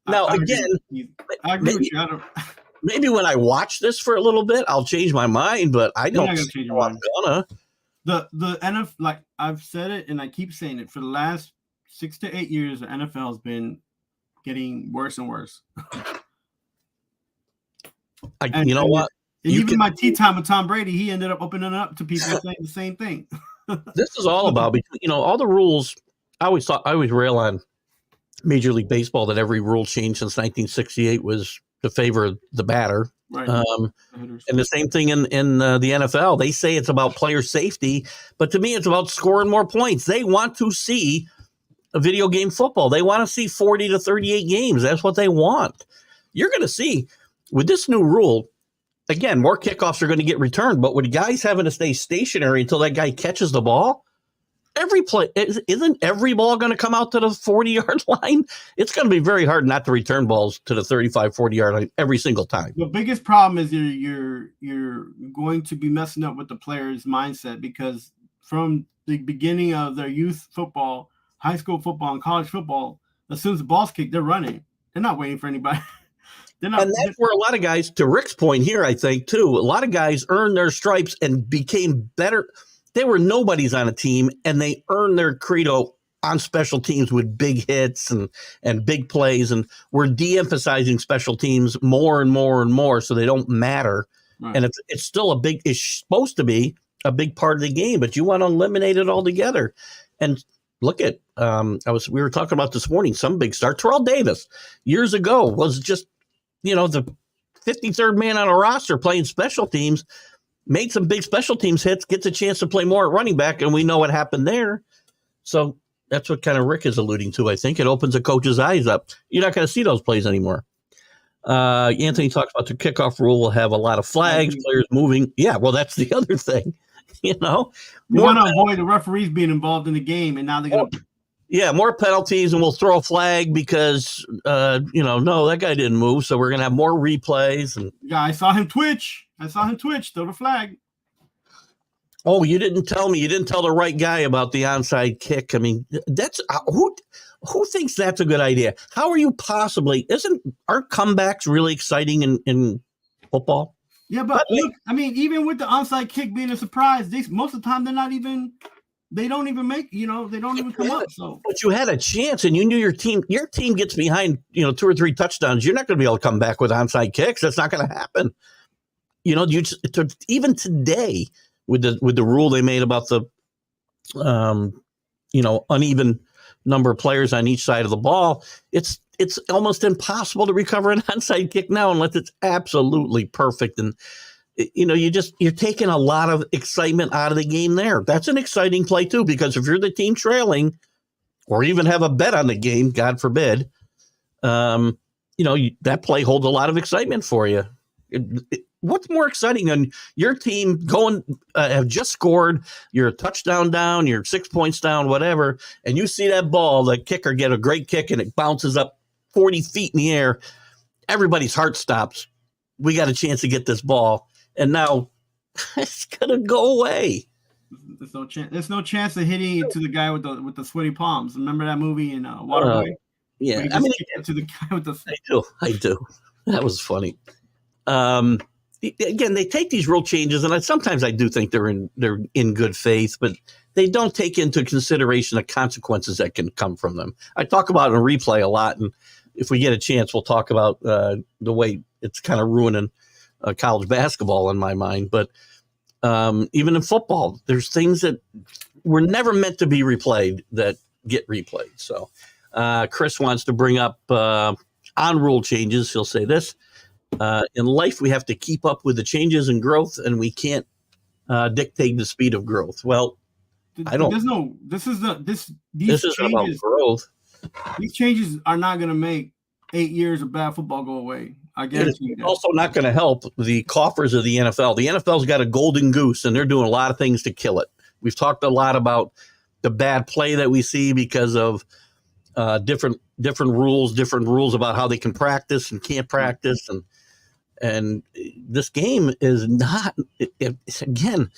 S1: Now, I agree with you. Maybe when I watch this for a little bit, I'll change my mind. But I don't. I'm gonna.
S2: The NFL, like I've said it, and I keep saying it for the last 6 to 8 years, the NFL has been getting worse and worse.
S1: You know what?
S2: Even my tea time with Tom Brady, he ended up opening up to people saying the same thing.
S1: This is all about, all the rules. I always rail on Major League Baseball that every rule change since 1968 was to favor the batter.
S2: Right.
S1: And the same thing in the NFL. They say it's about player safety, but to me, it's about scoring more points. They want to see a video game football. They want to see 40 to 38 games. That's what they want. You're going to see with this new rule, again, more kickoffs are going to get returned, but with guys having to stay stationary until that guy catches the ball, isn't every ball going to come out to the 40-yard line? It's going to be very hard not to return balls to the 35, 40-yard line every single time.
S2: The biggest problem is you're going to be messing up with the player's mindset, because from the beginning of their youth football, high school football, and college football, as soon as the ball's kicked, they're running. They're not waiting for anybody.
S1: And that's where a lot of guys, to Rick's point here, I think, too, a lot of guys earned their stripes and became better. They were nobodies on a team, and they earned their credo on special teams with big hits and big plays. And we're de-emphasizing special teams more and more and more, so they don't matter. Right. And it's still it's supposed to be a big part of the game, but you want to eliminate it altogether. And look at, we were talking about this morning, some big star, Terrell Davis, years ago was just, the 53rd man on a roster playing special teams, made some big special teams hits, gets a chance to play more at running back, and we know what happened there. So that's what kind of Rick is alluding to, I think. It opens a coach's eyes up. You're not going to see those plays anymore. Anthony talks about the kickoff rule will have a lot of flags, players moving. Yeah, well, that's the other thing.
S2: You want to avoid the referees being involved in the game, and now they're going to...
S1: Yeah, more penalties, and we'll throw a flag because, no, that guy didn't move, so we're going to have more replays. And
S2: yeah, I saw him twitch. Throw the flag.
S1: Oh, you didn't tell me. You didn't tell the right guy about the onside kick. I mean, that's who thinks that's a good idea? How are you possibly? Aren't comebacks really exciting in football?
S2: Yeah, but look, I mean, even with the onside kick being a surprise, most of the time they don't even make, they don't even come up. So,
S1: but you had a chance, and you knew your team gets behind, 2 or 3 touchdowns. You're not going to be able to come back with onside kicks. That's not going to happen. Even today with the rule they made about the, uneven number of players on each side of the ball, it's almost impossible to recover an onside kick now unless it's absolutely perfect. And you're taking a lot of excitement out of the game there. That's an exciting play too, because if you're the team trailing or even have a bet on the game, God forbid, that play holds a lot of excitement for you. What's more exciting than your team have just scored, you're a touchdown down, you're 6 points down, whatever, and you see that ball, the kicker get a great kick and it bounces up 40 feet in the air. Everybody's heart stops. We got a chance to get this ball. And now it's gonna go away.
S2: There's no chance. There's no chance of hitting it to the guy with the sweaty palms. Remember that movie in Waterboy?
S1: Yeah,
S2: I mean, to the guy with the.
S1: I do. That was funny. Again, they take these rule changes, and sometimes I do think they're in good faith, but they don't take into consideration the consequences that can come from them. I talk about it in replay a lot, and if we get a chance, we'll talk about the way it's kind of ruining college basketball in my mind. But even in football, there's things that were never meant to be replayed that get replayed. So Chris wants to bring up on rule changes. He'll say this. In life, we have to keep up with the changes and growth, and we can't dictate the speed of growth. Well, I don't.
S2: There's no. This isn't
S1: changes, about growth.
S2: These changes are not going to make 8 years of bad football go away. I guarantee you that.
S1: It's also not going to help the coffers of the NFL. The NFL's got a golden goose, and they're doing a lot of things to kill it. We've talked a lot about the bad play that we see because of different rules about how they can practice and can't practice, and this game is not. Again,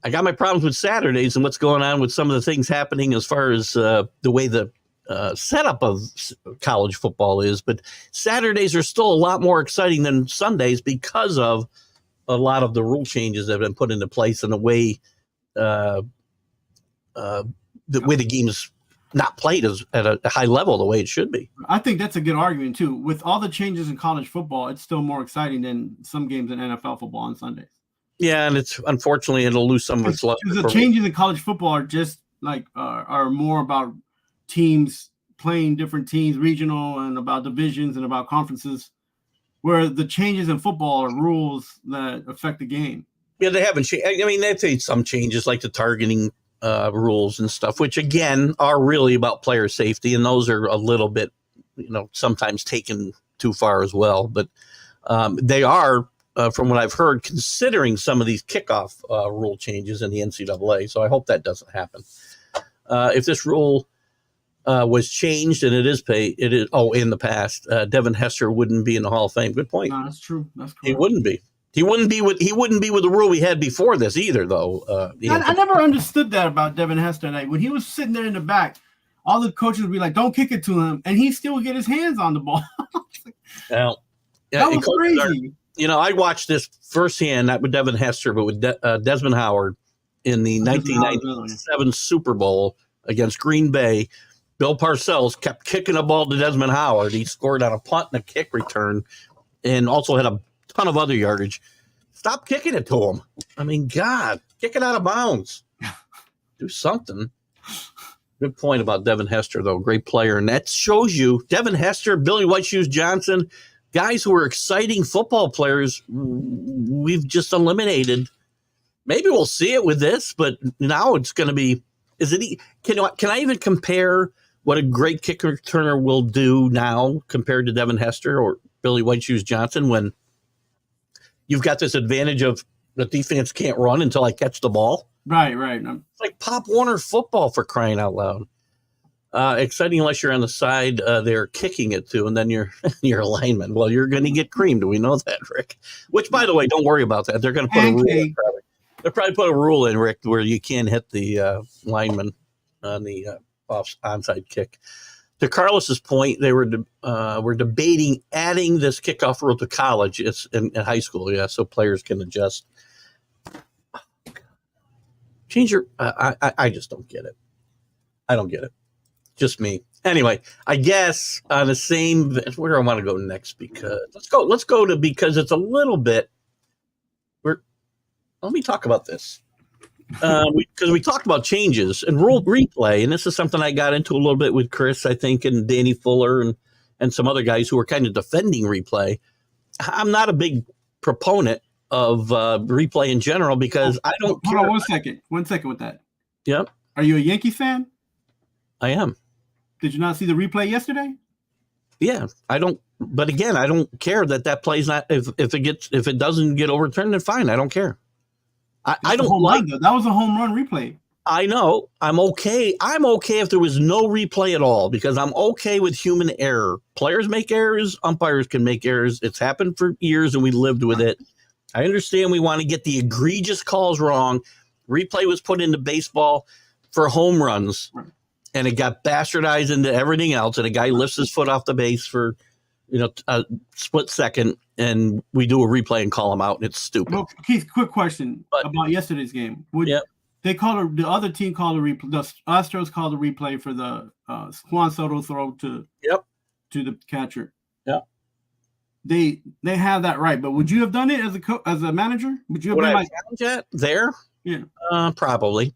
S1: I got my problems with Saturdays and what's going on with some of the things happening as far as the way the setup of college football is, but Saturdays are still a lot more exciting than Sundays because of a lot of the rule changes that have been put into place and the way the game is not played at a high level the way it should be.
S2: I think that's a good argument too. With all the changes in college football, it's still more exciting than some games in NFL football on Sundays.
S1: Yeah, and it's unfortunately it'll lose some of its luster.
S2: The changes in college football are just like are more about teams playing different teams, regional and about divisions and about conferences, where the changes in football are rules that affect the game.
S1: Yeah, they haven't changed. I mean, they've made some changes like the targeting rules and stuff, which again are really about player safety, and those are a little bit, sometimes taken too far as well. But they are, from what I've heard, considering some of these kickoff rule changes in the NCAA. So I hope that doesn't happen. If this rule was changed and it is in the past, Devin Hester wouldn't be in the Hall of Fame. Good point.
S2: No, that's true. That's correct.
S1: He wouldn't be. He wouldn't be with the rule we had before this either, though.
S2: I never understood that about Devin Hester. Like when he was sitting there in the back, all the coaches would be like, "Don't kick it to him," and he still would get his hands on the ball.
S1: Well,
S2: that was crazy.
S1: I watched this firsthand, not with Devin Hester, but with Desmond Howard in the 1997 Super Bowl against Green Bay. Bill Parcells kept kicking the ball to Desmond Howard. He scored on a punt and a kick return, and also had a ton of other yardage. Stop kicking it to him. I mean, God, kick it out of bounds. Do something. Good point about Devin Hester, though. Great player. And that shows you Devin Hester, Billy White Shoes Johnson, guys who are exciting football players, we've just eliminated. Maybe we'll see it with this, but now it's going to be, can I even compare what a great kick returner will do now compared to Devin Hester or Billy White Shoes Johnson when you've got this advantage of the defense can't run until I catch the ball?
S2: Right.
S1: It's like Pop Warner football, for crying out loud. Exciting unless you're on the side they're kicking it to, and then you're a lineman. Well, you're going to get creamed. Do we know that, Rick? Which, by the way, don't worry about that. They're going to put a rule in. They'll probably put a rule in, Rick, where you can't hit the lineman on the onside kick. To Carlos's point, they were debating adding this kickoff rule to college. It's in high school, so players can adjust. Change your. I just don't get it. I don't get it. Just me. Anyway, I guess on the same. Where do I want to go next? Because let's go to because it's a little bit. Let me talk about this. Because we talked about changes and rule replay, and this is something I got into a little bit with Chris, I think, and Danny Fuller and some other guys who were kind of defending replay. I'm not a big proponent of replay in general because I don't care.
S2: Hold on 1 second with that.
S1: Yep.
S2: Are you a Yankee fan?
S1: I am.
S2: Did you not see the replay yesterday?
S1: Yeah, I don't. But again, I don't care that play's not. If it doesn't get overturned, then fine. I don't care. I don't like
S2: that was a home run replay.
S1: I know. I'm okay. I'm okay if there was no replay at all because I'm okay with human error. Players make errors. Umpires can make errors. It's happened for years and we lived with it. I understand we want to get the egregious calls wrong. Replay was put into baseball for home runs and it got bastardized into everything else. And a guy lifts his foot off the base for, a split second and we do a replay and call him out. And it's stupid.
S2: Well, Keith, quick question about yesterday's game. They called the other team called a replay. The Astros called a replay for the Juan Soto throw to the catcher.
S1: Yeah,
S2: they have that right. But would you have done it as a manager? Would you have been like
S1: that there?
S2: Yeah, probably.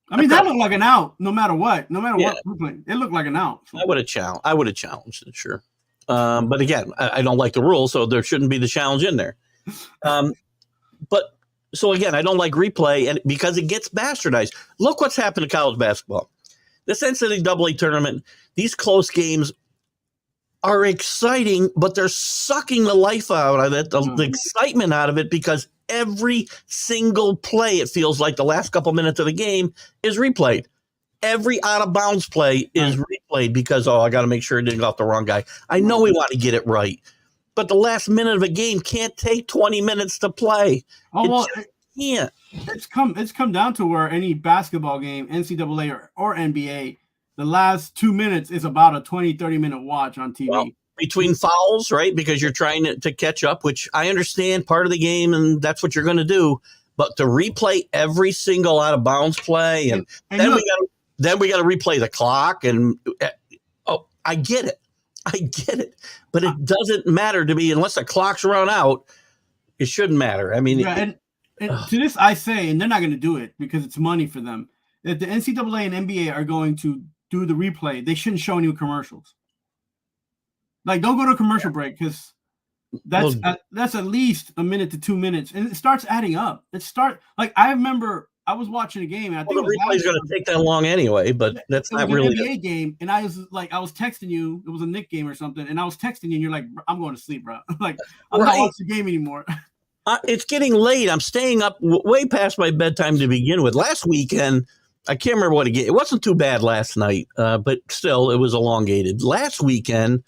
S1: I
S2: mean, that looked like an out. No matter what replay, it looked like an out. So.
S1: I would have challenged it, sure. But again, I don't like the rule, so there shouldn't be the challenge in there. But so again, I don't like replay and because it gets bastardized. Look what's happened to college basketball. This NCAA tournament, these close games are exciting, but they're sucking the life out of it, the excitement out of it, because every single play, it feels like the last couple minutes of the game is replayed. Every out-of-bounds play is replayed because, I got to make sure it didn't go off the wrong guy. I know we want to get it right, but the last minute of a game can't take 20 minutes to play. Can't.
S2: It's come down to where any basketball game, NCAA or NBA, the last 2 minutes is about a 20, 30-minute watch on TV. Well,
S1: between fouls, right, because you're trying to catch up, which I understand part of the game, and that's what you're going to do. But to replay every single out-of-bounds play, and then we got to replay the clock, and I get it, but it doesn't matter to me unless the clock's run out. It shouldn't matter. I mean,
S2: and to this I say, and they're not going to do it because it's money for them, that the NCAA and NBA are going to do the replay, they shouldn't show any commercials. Like, don't go to a commercial break because that's at least a minute to 2 minutes, and it starts adding up. I remember I was watching a game, and I think
S1: the replay is going to take that long anyway, but that's not really
S2: an NBA game. And I was texting you. It was a Knick game or something, and I was texting you, and you're like, "I'm going to sleep, bro." Like, I'm not watching the game anymore.
S1: It's getting late. I'm staying up way past my bedtime to begin with. Last weekend, I can't remember what it wasn't too bad last night, but still, it was elongated. Last weekend,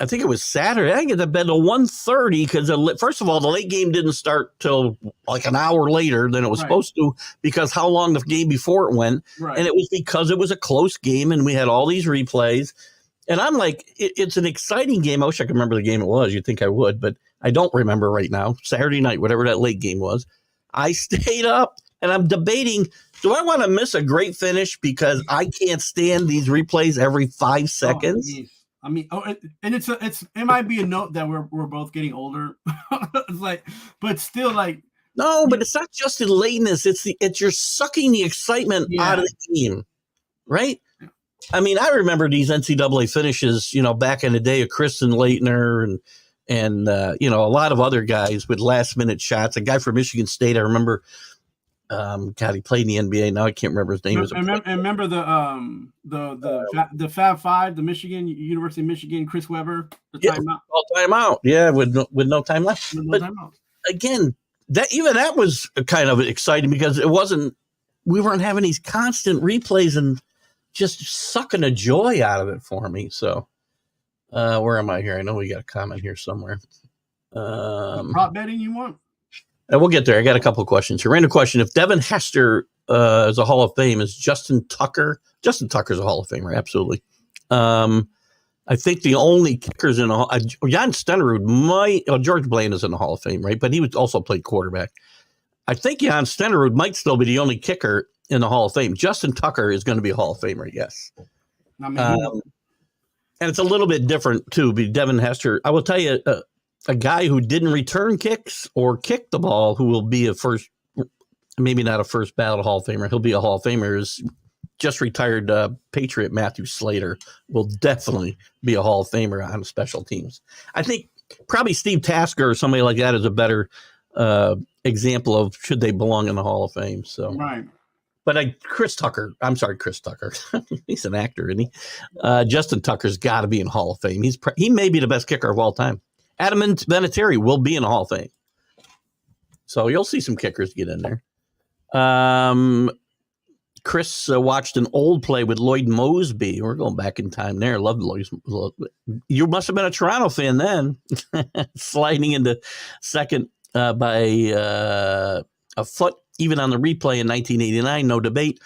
S1: I think it was Saturday. I didn't get to bed till 1:30 because, first of all, the late game didn't start till like an hour later than it was supposed to because how long the game before it went. Right. And it was because it was a close game and we had all these replays. And I'm like, it's an exciting game. I wish I could remember the game it was. You'd think I would, but I don't remember right now. Saturday night, whatever that late game was. I stayed up and I'm debating, do I want to miss a great finish because I can't stand these replays every 5 seconds?
S2: I mean, and it might be a note that we're both getting older. It's like, but still, like,
S1: no, but it's not just the lateness. It's you're sucking the excitement out of the game, right? Yeah. I mean, I remember these NCAA finishes, back in the day of Kristen Leitner and a lot of other guys with last minute shots. A guy from Michigan State, I remember. God, he played in the NBA. Now I can't remember his name.
S2: Remember the Fab Five, the University of Michigan, Chris Webber, the timeout.
S1: Timeout. Yeah, with no time left. Again, that was kind of exciting because we weren't having these constant replays and just sucking the joy out of it for me. So, where am I here? I know we got a comment here somewhere.
S2: Prop betting you want?
S1: We'll get there. I got a couple of questions here. Random question. If Devin Hester is a Hall of Fame, is Justin Tucker? Justin Tucker's a Hall of Famer, absolutely. I think the only kickers in Jan Stenerud might. George Bland is in the Hall of Fame, right? But he also played quarterback. I think Jan Stenerud might still be the only kicker in the Hall of Fame. Justin Tucker is going to be a Hall of Famer, yes. And it's a little bit different too. Devin Hester, I will tell you. A guy who didn't return kicks or kick the ball, who will be maybe not a first ballot Hall of Famer. He'll be a Hall of Famer. Is just retired Patriot Matthew Slater will definitely be a Hall of Famer on special teams. I think probably Steve Tasker or somebody like that is a better example of should they belong in the Hall of Fame. So,
S2: right.
S1: But Chris Tucker. He's an actor, isn't he? Justin Tucker's got to be in Hall of Fame. He may be the best kicker of all time. Adam Vinatieri will be in the Hall of Fame. So you'll see some kickers get in there. Chris watched an old play with Lloyd Mosby. We're going back in time there. Loved Lloyd. You must have been a Toronto fan then. Sliding into second by a foot, even on the replay in 1989. No debate.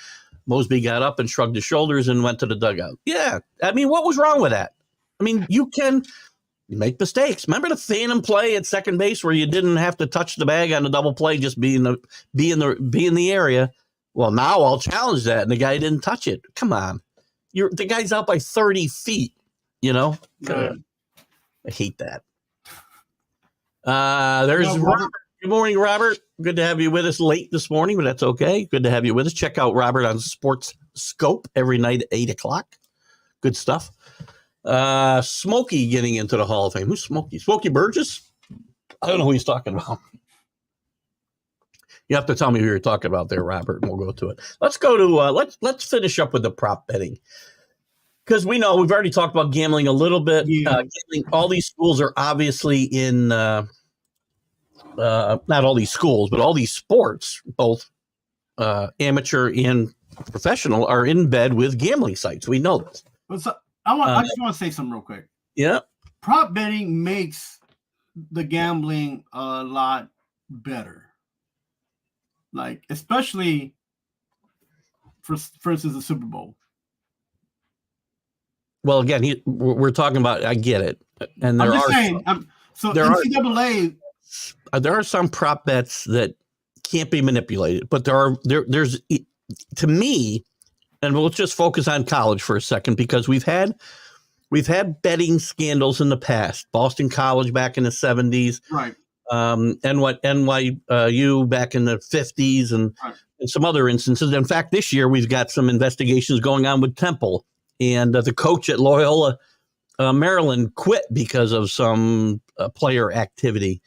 S1: Mosby got up and shrugged his shoulders and went to the dugout. Yeah. I mean, what was wrong with that? I mean, you make mistakes. Remember the phantom play at second base where you didn't have to touch the bag on the double play, just be in the area. Well, now I'll challenge that, and the guy didn't touch it. Come on, the guy's out by 30 feet. I hate that. There's Robert. Good morning, Robert. Good to have you with us late this morning, but that's okay. Good to have you with us. Check out Robert on Sports Scope every night at 8:00. Good stuff. Smokey getting into the Hall of Fame. Who's Smokey? Smokey Burgess? I don't know who he's talking about. You have to tell me who you're talking about there, Robert, and we'll go to it. Let's go to let's finish up with the prop betting. Because we know we've already talked about gambling a little bit. Gambling, all these schools are obviously in not all these schools, but all these sports, both amateur and professional, are in bed with gambling sites. We know this.
S2: I just want to say something real quick.
S1: Yeah.
S2: Prop betting makes the gambling a lot better. Like, especially for instance, the Super Bowl.
S1: Well, again, we're talking about, I get it. And there
S2: NCAA.
S1: There are some prop bets that can't be manipulated, but there's, to me, and we'll just focus on college for a second because we've had betting scandals in the past. Boston College back in the 70s,
S2: right?
S1: NYU back in the 50s, and and some other instances. In fact, this year we've got some investigations going on with Temple, and the coach at Loyola, Maryland, quit because of some player activity.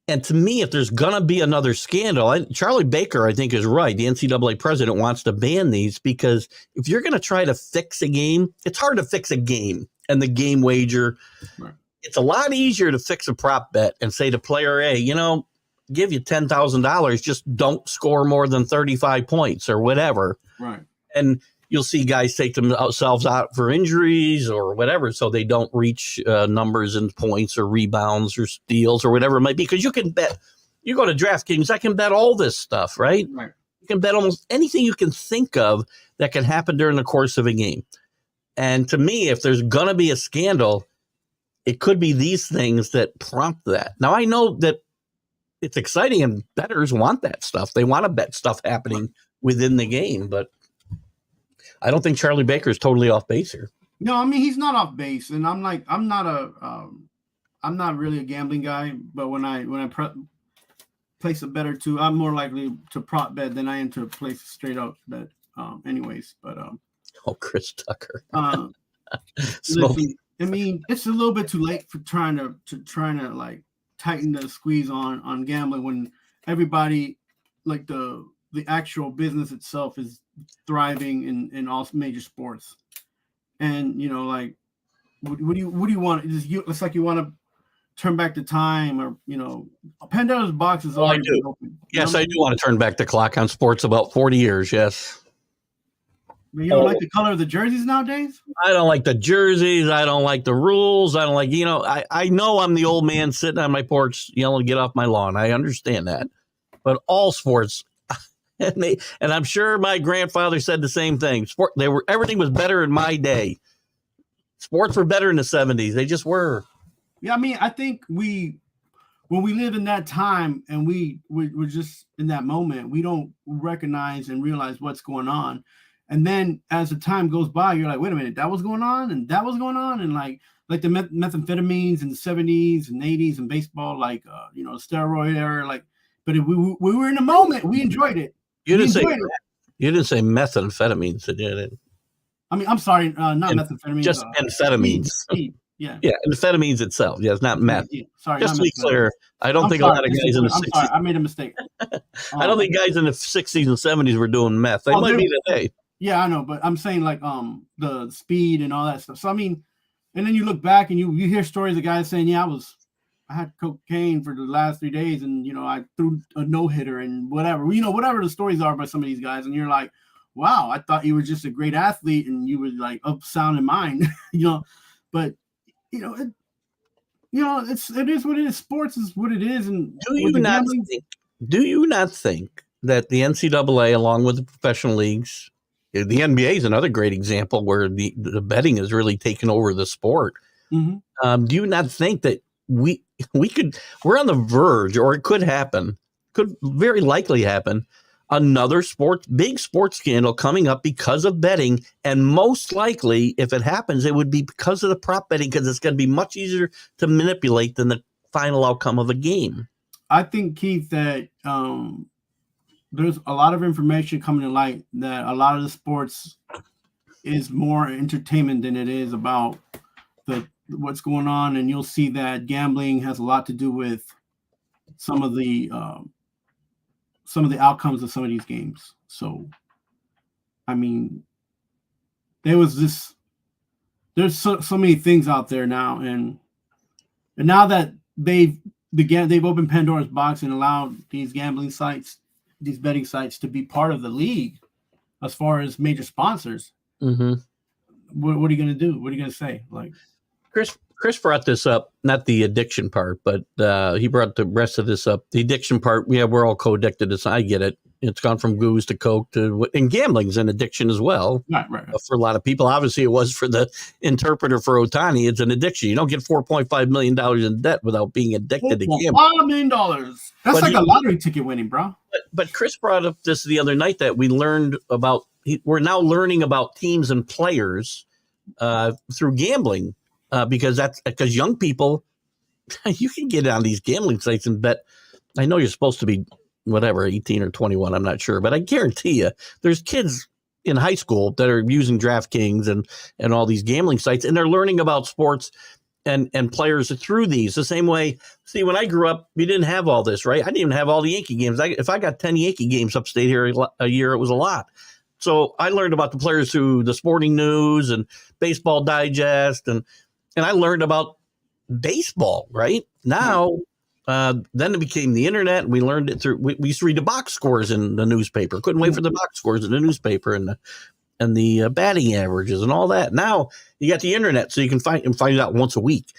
S1: And to me, if there's going to be another scandal, Charlie Baker, I think, is right. The NCAA president wants to ban these because if you're going to try to fix a game, it's hard to fix a game and the game wager.
S2: Right.
S1: It's a lot easier to fix a prop bet and say to player A, give you $10,000, just don't score more than 35 points or whatever.
S2: Right.
S1: And you'll see guys take themselves out for injuries or whatever, so they don't reach numbers and points or rebounds or steals or whatever it might be. Because you can bet, you go to DraftKings, I can bet all this stuff, right?
S2: Right.
S1: You can bet almost anything you can think of that can happen during the course of a game. And to me, if there's going to be a scandal, it could be these things that prompt that. Now, I know that it's exciting and bettors want that stuff. They want to bet stuff happening within the game, but I don't think Charlie Baker is totally off base here.
S2: No, I mean, he's not off base, and I'm not really a gambling guy, but when I place a bet or two, I'm more likely to prop bet than I am to place a straight up bet. Anyways, but
S1: Chris Tucker.
S2: Listen, I mean, it's a little bit too late for trying to like tighten the squeeze on gambling when everybody, like the actual business itself, is thriving in all major sports. And like, what do you want? It's like you want to turn back the time, or Pandora's box is already open.
S1: Yes, I do want to turn back the clock on sports about 40 years. Yes.
S2: But you don't like the color of the jerseys nowadays?
S1: I don't like the jerseys. I don't like the rules. I don't like, I know I'm the old man sitting on my porch yelling, "Get off my lawn." I understand that. But all sports, and I'm sure my grandfather said the same thing. Everything was better in my day. Sports were better in the 70s. They just were.
S2: Yeah, I mean, I think when we live in that time and we're just in that moment, we don't recognize and realize what's going on. And then as the time goes by, you're like, wait a minute, that was going on and that was going on. And like the methamphetamines in the 70s and 80s and baseball, steroid era, but if we were in the moment, we enjoyed it.
S1: You didn't say methamphetamines, did you?
S2: I mean, I'm sorry, not methamphetamines.
S1: Just amphetamines.
S2: Speed. Yeah.
S1: Yeah, amphetamines itself. Yeah, it's not meth.
S2: Yeah, sorry.
S1: Just to be clear, I don't think a lot of guys in the 60s.
S2: I'm sorry, I made a mistake.
S1: I don't think guys in the 60s and 70s were doing meth. They might be today.
S2: Yeah, I know, but I'm saying the speed and all that stuff. So I mean, and then you look back and you hear stories of guys saying, "Yeah, I had cocaine for the last 3 days, and I threw a no-hitter and whatever." Whatever the stories are by some of these guys, and you're like, "Wow, I thought you were just a great athlete and you were like of sound in mind," But it is what it is. Sports is what it is. And
S1: do you not think that the NCAA, along with the professional leagues, the NBA is another great example where the betting has really taken over the sport?
S2: Mm-hmm.
S1: Do you not think that we're on the verge, or it could happen, could very likely happen, another big sports scandal coming up because of betting? And most likely, if it happens, it would be because of the prop betting, because it's going to be much easier to manipulate than the final outcome of a game.
S2: I think, Keith, that there's a lot of information coming to light that a lot of the sports is more entertainment than it is about what's going on. And you'll see that gambling has a lot to do with some of the outcomes of some of these games. So, I mean, there's so many things out there now, and now that they've opened Pandora's box and allowed these gambling sites, these betting sites, to be part of the league as far as major sponsors.
S1: Mm-hmm.
S2: What are you going to do? What are you going to say? Like,
S1: Chris brought this up, not the addiction part, but he brought the rest of this up. The addiction part, yeah, we're all co-addicted. I get it. It's gone from goose to coke and gambling's an addiction as well.
S2: Right.
S1: For a lot of people. Obviously, it was for the interpreter for Ohtani. It's an addiction. You don't get $4.5 million in debt without being addicted to gambling.
S2: $4 million. That's like a lottery ticket winning, bro.
S1: But Chris brought up this the other night that we're now learning about teams and players through gambling. Because young people, you can get on these gambling sites and bet. I know you're supposed to be whatever, 18 or 21, I'm not sure. But I guarantee you, there's kids in high school that are using DraftKings and all these gambling sites, and they're learning about sports and players through these. The same way, see, when I grew up, we didn't have all this, right? I didn't even have all the Yankee games. If I got 10 Yankee games upstate here a year, it was a lot. So I learned about the players through the Sporting News and Baseball Digest, and I learned about baseball, right? Now, then it became the internet, and we learned it through. We used to read the box scores in the newspaper. Couldn't wait for the box scores in the newspaper and the batting averages and all that. Now you got the internet, so you can find it out once a week.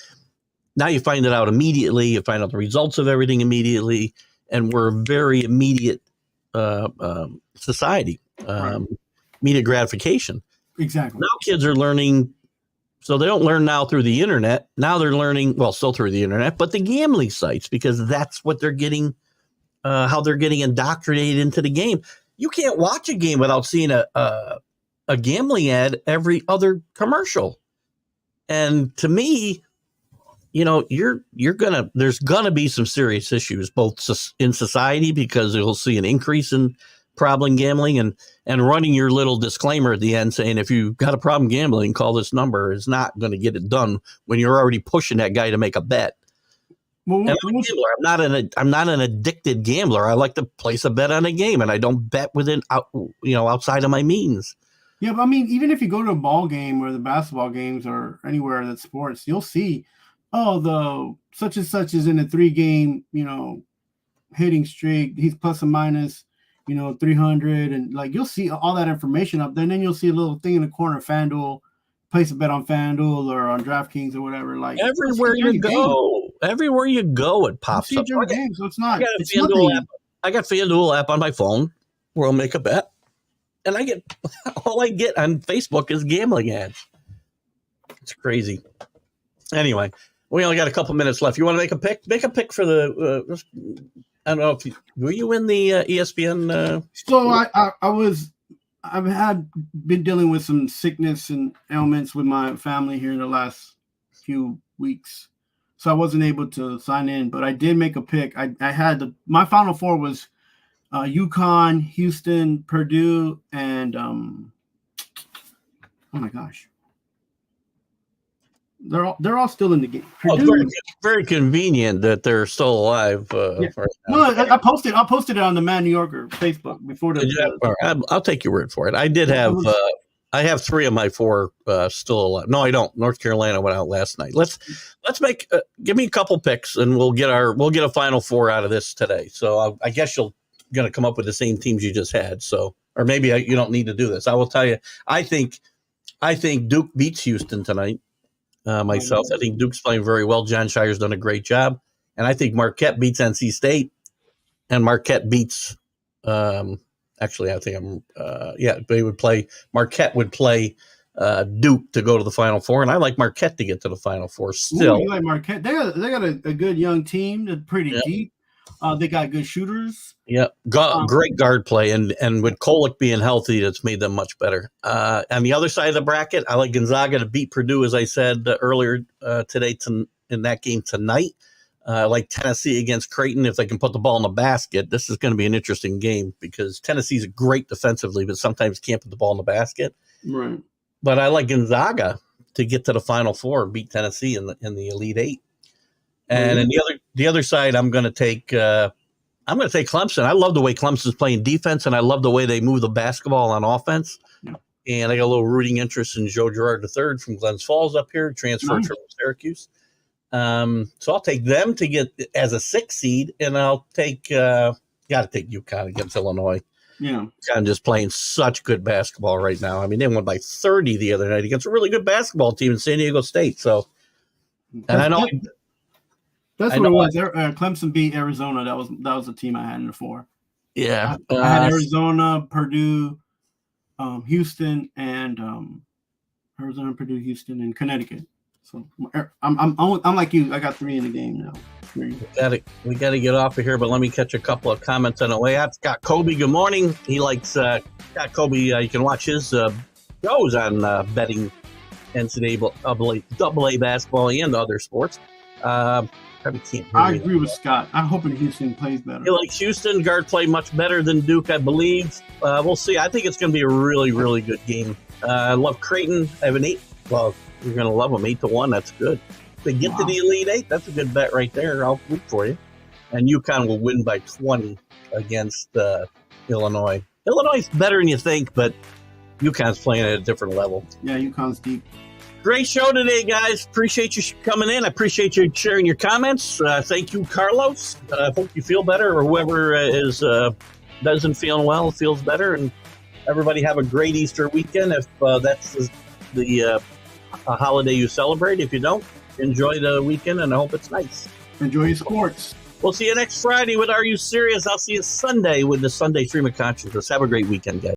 S1: Now you find it out immediately. You find out the results of everything immediately, and we're a very immediate society. Immediate gratification.
S2: Exactly.
S1: Now kids are learning. So they don't learn now through the internet. Now they're learning, well, still through the internet, but the gambling sites, because that's what they're getting, how they're getting indoctrinated into the game. You can't watch a game without seeing a gambling ad every other commercial. And to me, there's gonna be some serious issues both in society, because you'll see an increase in problem gambling, and running your little disclaimer at the end saying, if you've got a problem gambling, call this number, is not going to get it done when you're already pushing that guy to make a bet. Well, I'm a gambler. I'm not an addicted gambler. I like to place a bet on a game, and I don't bet outside of my means.
S2: Yeah, but I mean, even if you go to a ball game or the basketball games or anywhere that's sports, you'll see, the such and such is in a 3-game, hitting streak. He's plus or minus 300, and like you'll see all that information up there. And then you'll see a little thing in the corner, FanDuel, place a bet on FanDuel or on DraftKings or whatever. Like
S1: everywhere you go, it pops up.
S2: Game, so it's not.
S1: I got FanDuel app on my phone where I'll make a bet, and all I get on Facebook is gambling ads. It's crazy. Anyway, we only got a couple minutes left. You want to make a pick? Make a pick for the. I don't know if were you in the ESPN?
S2: So I've been dealing with some sickness and ailments with my family here in the last few weeks, so I wasn't able to sign in. But I did make a pick. I had my Final Four was UConn, Houston, Purdue, and oh my gosh. They're all still in the game.
S1: Very convenient that they're still alive.
S2: Right no, I posted it on the Man New Yorker Facebook before
S1: I'll take your word for it. I did have. I have 3 of my 4 still alive. No, I don't. North Carolina went out last night. Let's make. Give me a couple picks, and we'll get a Final Four out of this today. So I guess you're going to come up with the same teams you just had. So, or maybe you don't need to do this. I will tell you. I think Duke beats Houston tonight. Myself, I think Duke's playing very well. John Shire's done a great job, and I think Marquette beats NC State, and Marquette beats. Actually, I think they would play. Marquette would play Duke to go to the Final Four, and I like Marquette to get to the Final Four. Still,
S2: you like Marquette? They got a good young team. They're pretty deep. They got good shooters.
S1: Yeah, great guard play, and with Kolek being healthy, that's made them much better. On the other side of the bracket, I like Gonzaga to beat Purdue, as I said earlier today in that game tonight. I like Tennessee against Creighton if they can put the ball in the basket. This is going to be an interesting game because Tennessee's great defensively, but sometimes can't put the ball in the basket.
S2: Right.
S1: But I like Gonzaga to get to the Final Four and beat Tennessee in the Elite Eight. And in the other side, I'm going to take Clemson. I love the way Clemson's playing defense, and I love the way they move the basketball on offense. Yeah. And I got a little rooting interest in Joe Girard III from Glens Falls up here, transferred from Syracuse. So I'll take them to get as a 6th seed, and I'll take got to take UConn against Illinois.
S2: Yeah,
S1: UConn just playing such good basketball right now. I mean, they won by 30 the other night against a really good basketball team in San Diego State. So, and I know.
S2: That's what it was. Clemson beat Arizona. That was the team I had in the 4.
S1: Yeah,
S2: I had Arizona, Purdue, Houston, and Arizona, Purdue, Houston, and Connecticut. So I'm like you. I got 3 in the game now. 3.
S1: We got to get off of here, but let me catch a couple of comments on the way out. Scott Kobe, good morning. He likes Scott Kobe. You can watch his shows on betting NCAA basketball and other sports. Probably can't hear
S2: I
S1: me.
S2: agree with Scott. I'm hoping Houston plays better.
S1: He likes Houston. Guard play much better than Duke, I believe. We'll see. I think it's going to be a really, really good game. I love Creighton. I have an 8. Well, you're going to love them 8-1. That's good. If they get to the Elite 8, that's a good bet right there. I'll root for you. And UConn will win by 20 against Illinois. Illinois is better than you think, but UConn's playing at a different level.
S2: Yeah, UConn's deep.
S1: Great show today, guys. Appreciate you coming in. I appreciate you sharing your comments. Thank you, Carlos. I hope you feel better, or whoever doesn't feel well feels better. And everybody have a great Easter weekend if that's the holiday you celebrate. If you don't, enjoy the weekend, and I hope it's nice.
S2: Enjoy your sports.
S1: We'll see you next Friday with Are You Serious? I'll see you Sunday with the Sunday Stream of Consciousness. Have a great weekend, guys.